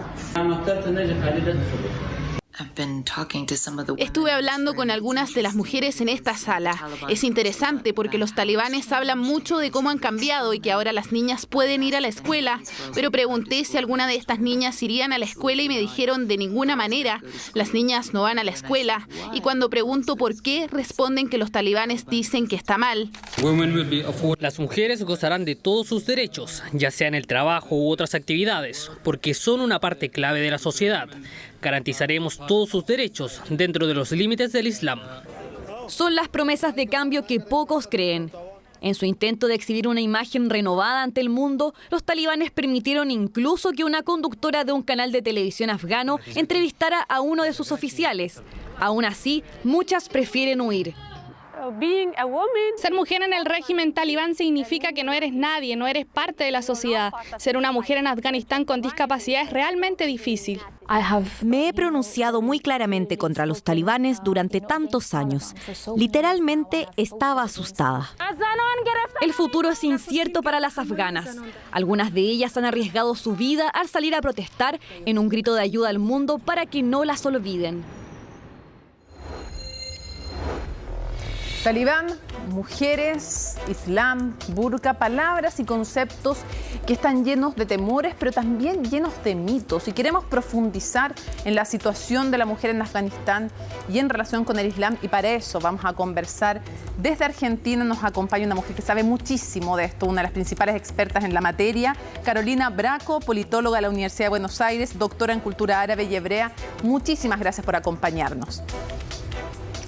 Estuve hablando con algunas de las mujeres en esta sala. Es interesante porque los talibanes hablan mucho de cómo han cambiado y que ahora las niñas pueden ir a la escuela, pero pregunté si alguna de estas niñas irían a la escuela y me dijeron de ninguna manera. Las niñas no van a la escuela. Y cuando pregunto por qué, responden que los talibanes dicen que está mal. Las mujeres gozarán de todos sus derechos, ya sea en el trabajo u otras actividades, porque son una parte clave de la sociedad. Garantizaremos todos sus derechos dentro de los límites del Islam. Son las promesas de cambio que pocos creen. En su intento de exhibir una imagen renovada ante el mundo, los talibanes permitieron incluso que una conductora de un canal de televisión afgano entrevistara a uno de sus oficiales. Aún así, muchas prefieren huir. Ser mujer en el régimen talibán significa que no eres nadie, no eres parte de la sociedad. Ser una mujer en Afganistán con discapacidad es realmente difícil. Me he pronunciado muy claramente contra los talibanes durante tantos años. Literalmente estaba asustada. El futuro es incierto para las afganas. Algunas de ellas han arriesgado su vida al salir a protestar en un grito de ayuda al mundo para que no las olviden. Talibán, mujeres, islam, burka, palabras y conceptos que están llenos de temores, pero también llenos de mitos. Y queremos profundizar en la situación de la mujer en Afganistán y en relación con el islam. Y para eso vamos a conversar. Desde Argentina nos acompaña una mujer que sabe muchísimo de esto, una de las principales expertas en la materia, Carolina Braco, politóloga de la Universidad de Buenos Aires, doctora en cultura árabe y hebrea. Muchísimas gracias por acompañarnos.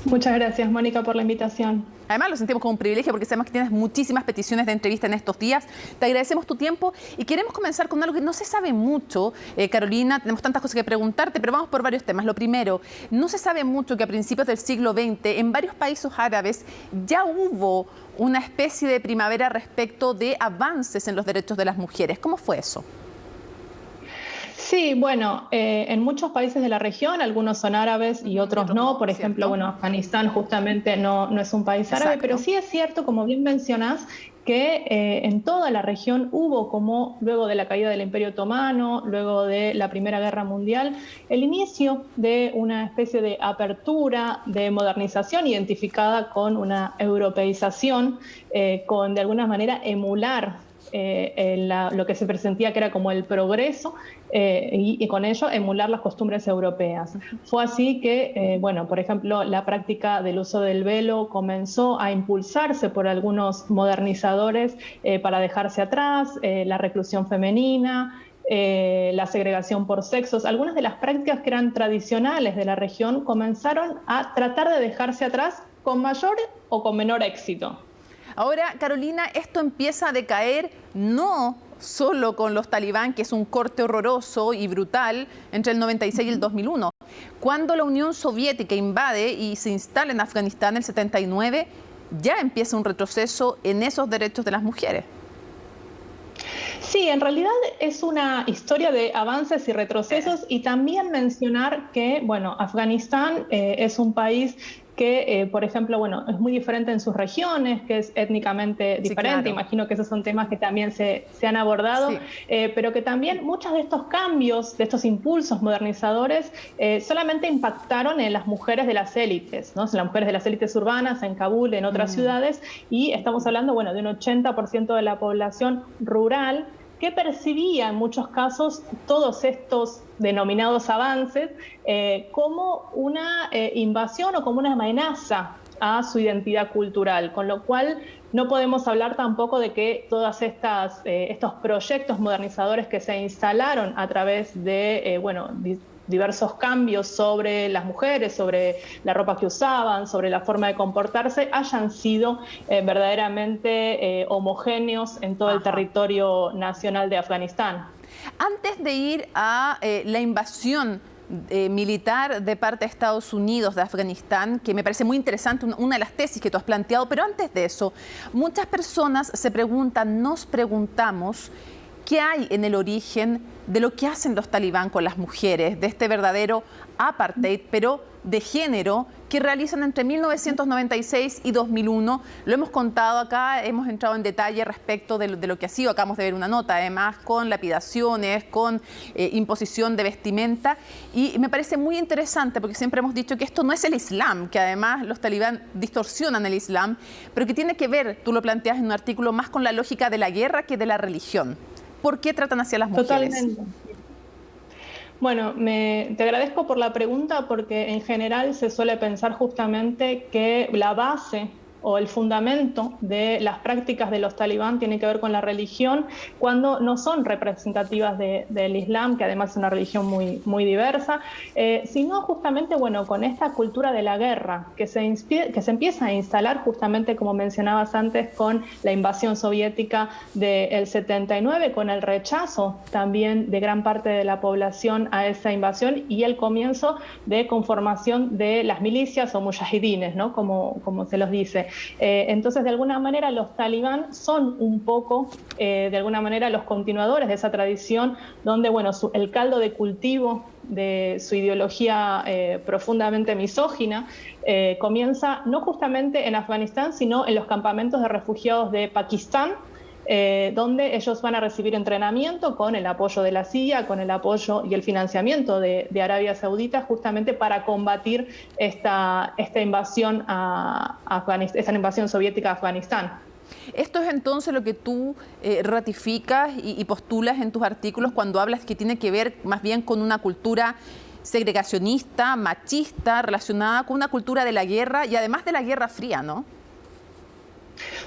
Muchas gracias, Mónica, por la invitación. Además, lo sentimos como un privilegio porque sabemos que tienes muchísimas peticiones de entrevista en estos días. Te agradecemos tu tiempo y queremos comenzar con algo que no se sabe mucho, Carolina. Tenemos tantas cosas que preguntarte, pero vamos por varios temas. Lo primero, no se sabe mucho que a principios del siglo XX en varios países árabes ya hubo una especie de primavera respecto de avances en los derechos de las mujeres. ¿Cómo fue eso? Sí, bueno, en muchos países de la región, algunos son árabes y otros no. Por ejemplo, bueno, Afganistán justamente no es un país árabe, exacto, pero sí es cierto, como bien mencionás, que en toda la región hubo, como luego de la caída del Imperio Otomano, luego de la Primera Guerra Mundial, el inicio de una especie de apertura, de modernización identificada con una europeización, con de alguna manera emular lo que se presentía que era como el progreso y con ello emular las costumbres europeas. Fue así que, bueno, por ejemplo, la práctica del uso del velo comenzó a impulsarse por algunos modernizadores para dejarse atrás, la reclusión femenina, la segregación por sexos. Algunas de las prácticas que eran tradicionales de la región comenzaron a tratar de dejarse atrás con mayor o con menor éxito. Ahora, Carolina, esto empieza a decaer no solo con los talibán, que es un corte horroroso y brutal entre el 96 y el 2001. Cuando la Unión Soviética invade y se instala en Afganistán en el 79, ya empieza un retroceso en esos derechos de las mujeres. Sí, en realidad es una historia de avances y retrocesos, y también mencionar que, bueno, Afganistán es un país que, por ejemplo, bueno, es muy diferente en sus regiones, que es étnicamente diferente. Sí, claro. Imagino que esos son temas que también se han abordado, sí, pero que también muchos de estos cambios, de estos impulsos modernizadores, solamente impactaron en las mujeres de las élites, ¿no? En las mujeres de las élites urbanas, en Kabul, en otras ciudades, y estamos hablando, bueno, de un 80% de la población rural que percibía en muchos casos todos estos denominados avances como una invasión o como una amenaza a su identidad cultural, con lo cual no podemos hablar tampoco de que todas estos proyectos modernizadores que se instalaron a través de diversos cambios sobre las mujeres, sobre la ropa que usaban, sobre la forma de comportarse, hayan sido verdaderamente homogéneos en todo el territorio nacional de Afganistán. Antes de ir a la invasión militar de parte de Estados Unidos de Afganistán, que me parece muy interesante, una de las tesis que tú has planteado, pero antes de eso, muchas personas se preguntan, nos preguntamos, ¿qué hay en el origen de lo que hacen los talibán con las mujeres, de este verdadero apartheid, pero de género, que realizan entre 1996 y 2001? Lo hemos contado acá, hemos entrado en detalle respecto de lo que ha sido, acabamos de ver una nota, además con lapidaciones, con imposición de vestimenta, y me parece muy interesante porque siempre hemos dicho que esto no es el Islam, que además los talibán distorsionan el Islam, pero que tiene que ver, tú lo planteas en un artículo, más con la lógica de la guerra que de la religión. ¿Por qué tratan así a las mujeres? Totalmente. Bueno, te agradezco por la pregunta porque en general se suele pensar justamente que la base o el fundamento de las prácticas de los talibán tiene que ver con la religión, cuando no son representativas del Islam, que además es una religión muy diversa, sino justamente con esta cultura de la guerra que se empieza a instalar justamente, como mencionabas antes, con la invasión soviética del 79, con el rechazo también de gran parte de la población a esa invasión y el comienzo de conformación de las milicias o mujahidines, ¿no? como se los dice. Entonces, de alguna manera, los talibán son un poco, de alguna manera, los continuadores de esa tradición donde, el caldo de cultivo de su ideología profundamente misógina comienza no justamente en Afganistán, sino en los campamentos de refugiados de Pakistán, donde ellos van a recibir entrenamiento con el apoyo de la CIA, con el apoyo y el financiamiento de Arabia Saudita, justamente para combatir esta invasión a Afganistán, esta invasión soviética a Afganistán. Esto es entonces lo que tú ratificas y postulas en tus artículos cuando hablas que tiene que ver más bien con una cultura segregacionista, machista, relacionada con una cultura de la guerra y además de la Guerra Fría, ¿no?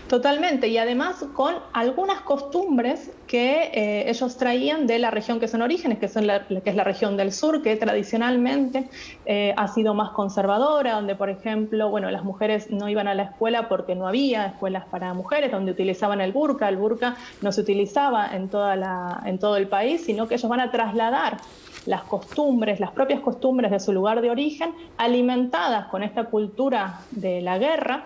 Totalmente, y además con algunas costumbres que ellos traían de la región que son orígenes, que es la región del sur, que tradicionalmente ha sido más conservadora, donde, por ejemplo, las mujeres no iban a la escuela porque no había escuelas para mujeres, donde utilizaban el burka. El burka no se utilizaba en todo el país, sino que ellos van a trasladar las costumbres, las propias costumbres de su lugar de origen, alimentadas con esta cultura de la guerra,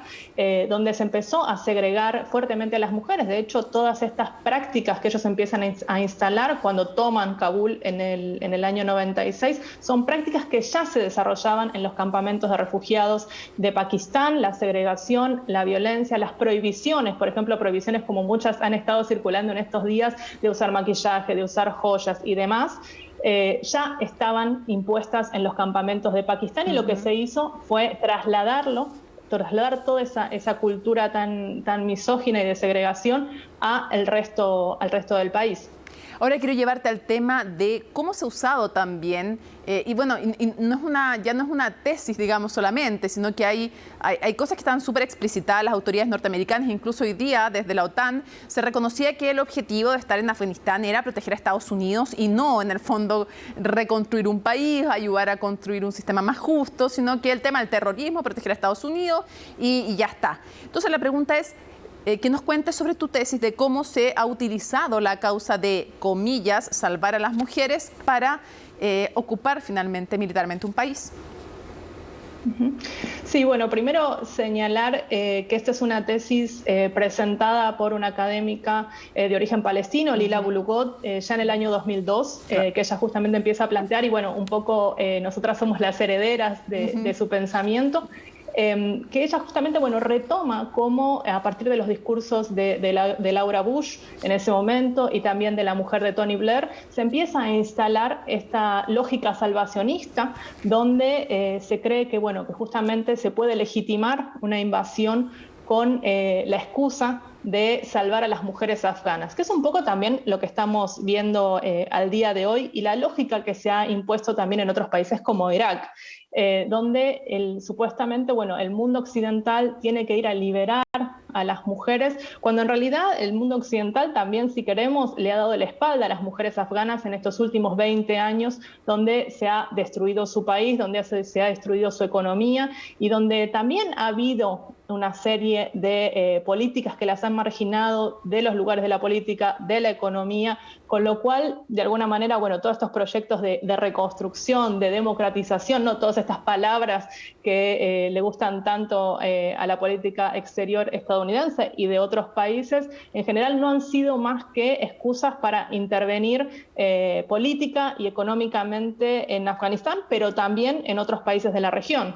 donde se empezó a segregar fuertemente a las mujeres. De hecho, todas estas prácticas que ellos empiezan a instalar cuando toman Kabul en el año 96, son prácticas que ya se desarrollaban en los campamentos de refugiados de Pakistán: la segregación, la violencia, las prohibiciones, por ejemplo, prohibiciones como muchas han estado circulando en estos días, de usar maquillaje, de usar joyas y demás. Ya estaban impuestas en los campamentos de Pakistán, y lo que se hizo fue trasladar toda esa cultura tan misógina y de segregación al resto del país. Ahora quiero llevarte al tema de cómo se ha usado también, ya no es una tesis, digamos, solamente, sino que hay cosas que están súper explicitadas las autoridades norteamericanas. Incluso hoy día, desde la OTAN, se reconocía que el objetivo de estar en Afganistán era proteger a Estados Unidos y no, en el fondo, reconstruir un país, ayudar a construir un sistema más justo, sino que el tema del terrorismo, proteger a Estados Unidos y ya está. Entonces la pregunta es, que nos cuentes sobre tu tesis de cómo se ha utilizado la causa de, comillas, salvar a las mujeres para ocupar finalmente militarmente un país. Sí, primero señalar que esta es una tesis presentada por una académica de origen palestino, Lila Bulugot, ya en el año 2002, que ella justamente empieza a plantear, y un poco nosotras somos las herederas de su pensamiento. Que ella justamente retoma cómo a partir de los discursos de Laura Bush en ese momento y también de la mujer de Tony Blair, se empieza a instalar esta lógica salvacionista donde se cree que justamente se puede legitimar una invasión con la excusa de salvar a las mujeres afganas, que es un poco también lo que estamos viendo al día de hoy, y la lógica que se ha impuesto también en otros países como Irak, donde supuestamente el mundo occidental tiene que ir a liberar a las mujeres, cuando en realidad el mundo occidental también, si queremos, le ha dado la espalda a las mujeres afganas en estos últimos 20 años, donde se ha destruido su país, donde se ha destruido su economía y donde también ha habido una serie de políticas que las han marginado de los lugares de la política, de la economía, con lo cual, de alguna manera, bueno, todos estos proyectos de reconstrucción, de democratización, ¿no? Todas estas palabras que le gustan tanto a la política exterior estadounidense y de otros países, en general no han sido más que excusas para intervenir política y económicamente en Afganistán, pero también en otros países de la región.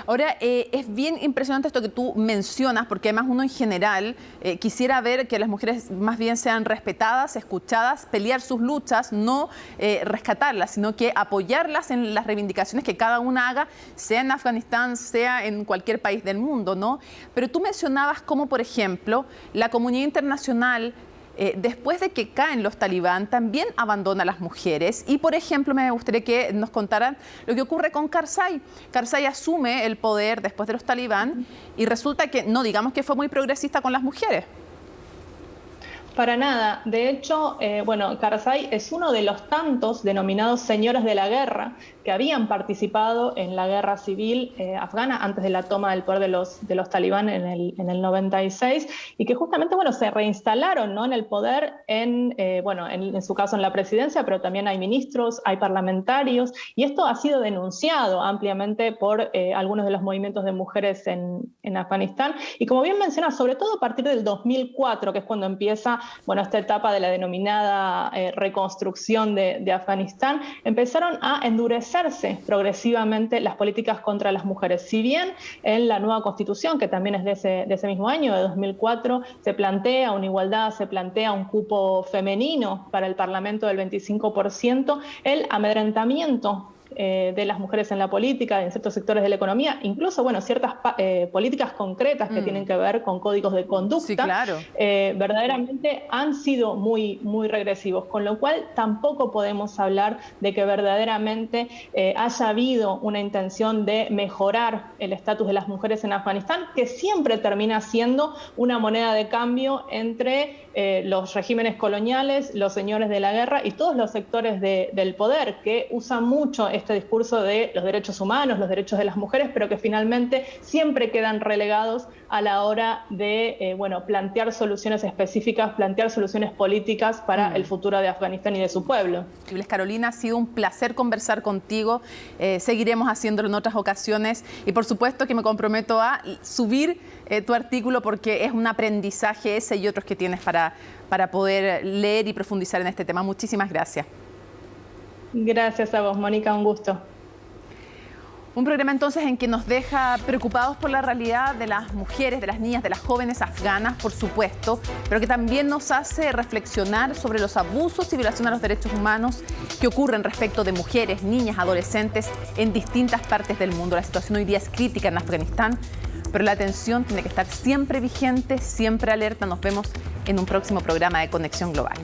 Ahora, es bien impresionante esto que tú mencionas, porque además uno en general quisiera ver que las mujeres más bien sean respetadas, escuchadas, pelear sus luchas, no rescatarlas, sino que apoyarlas en las reivindicaciones que cada una haga, sea en Afganistán, sea en cualquier país del mundo, ¿no? Pero tú mencionabas cómo, por ejemplo, la comunidad internacional, después de que caen los talibán, también abandona a las mujeres. Y, por ejemplo, me gustaría que nos contaran lo que ocurre con Karzai. Karzai asume el poder después de los talibán y resulta que, no digamos que fue muy progresista con las mujeres. Para nada. De hecho, bueno, Karzai es uno de los tantos denominados señores de la guerra que habían participado en la guerra civil afgana antes de la toma del poder de los talibán en el 96 y que justamente, bueno, se reinstalaron, ¿no?, en el poder, bueno, en su caso en la presidencia, pero también hay ministros, hay parlamentarios, y esto ha sido denunciado ampliamente por algunos de los movimientos de mujeres en Afganistán. Y como bien menciona, sobre todo a partir del 2004, que es cuando empieza, bueno, esta etapa de la denominada reconstrucción de Afganistán, empezaron a endurecerse progresivamente las políticas contra las mujeres. Si bien en la nueva constitución, que también es de ese mismo año, de 2004, se plantea una igualdad, se plantea un cupo femenino para el Parlamento del 25%, el amedrentamiento de las mujeres en la política, en ciertos sectores de la economía, incluso, bueno, ciertas políticas concretas que tienen que ver con códigos de conducta, sí, claro, verdaderamente han sido muy, muy regresivos, con lo cual tampoco podemos hablar de que verdaderamente haya habido una intención de mejorar el estatus de las mujeres en Afganistán, que siempre termina siendo una moneda de cambio entre los regímenes coloniales, los señores de la guerra y todos los sectores del poder, que usan mucho este discurso de los derechos humanos, los derechos de las mujeres, pero que finalmente siempre quedan relegados a la hora de bueno, plantear soluciones específicas, plantear soluciones políticas para el futuro de Afganistán y de su pueblo. Carolina, ha sido un placer conversar contigo. Seguiremos haciéndolo en otras ocasiones y por supuesto que me comprometo a subir tu artículo porque es un aprendizaje ese y otros que tienes para poder leer y profundizar en este tema. Muchísimas gracias. Gracias a vos, Mónica, un gusto. Un programa entonces en que nos deja preocupados por la realidad de las mujeres, de las niñas, de las jóvenes afganas, por supuesto, pero que también nos hace reflexionar sobre los abusos y violaciones a los derechos humanos que ocurren respecto de mujeres, niñas, adolescentes en distintas partes del mundo. La situación hoy día es crítica en Afganistán, pero la atención tiene que estar siempre vigente, siempre alerta. Nos vemos en un próximo programa de Conexión Global.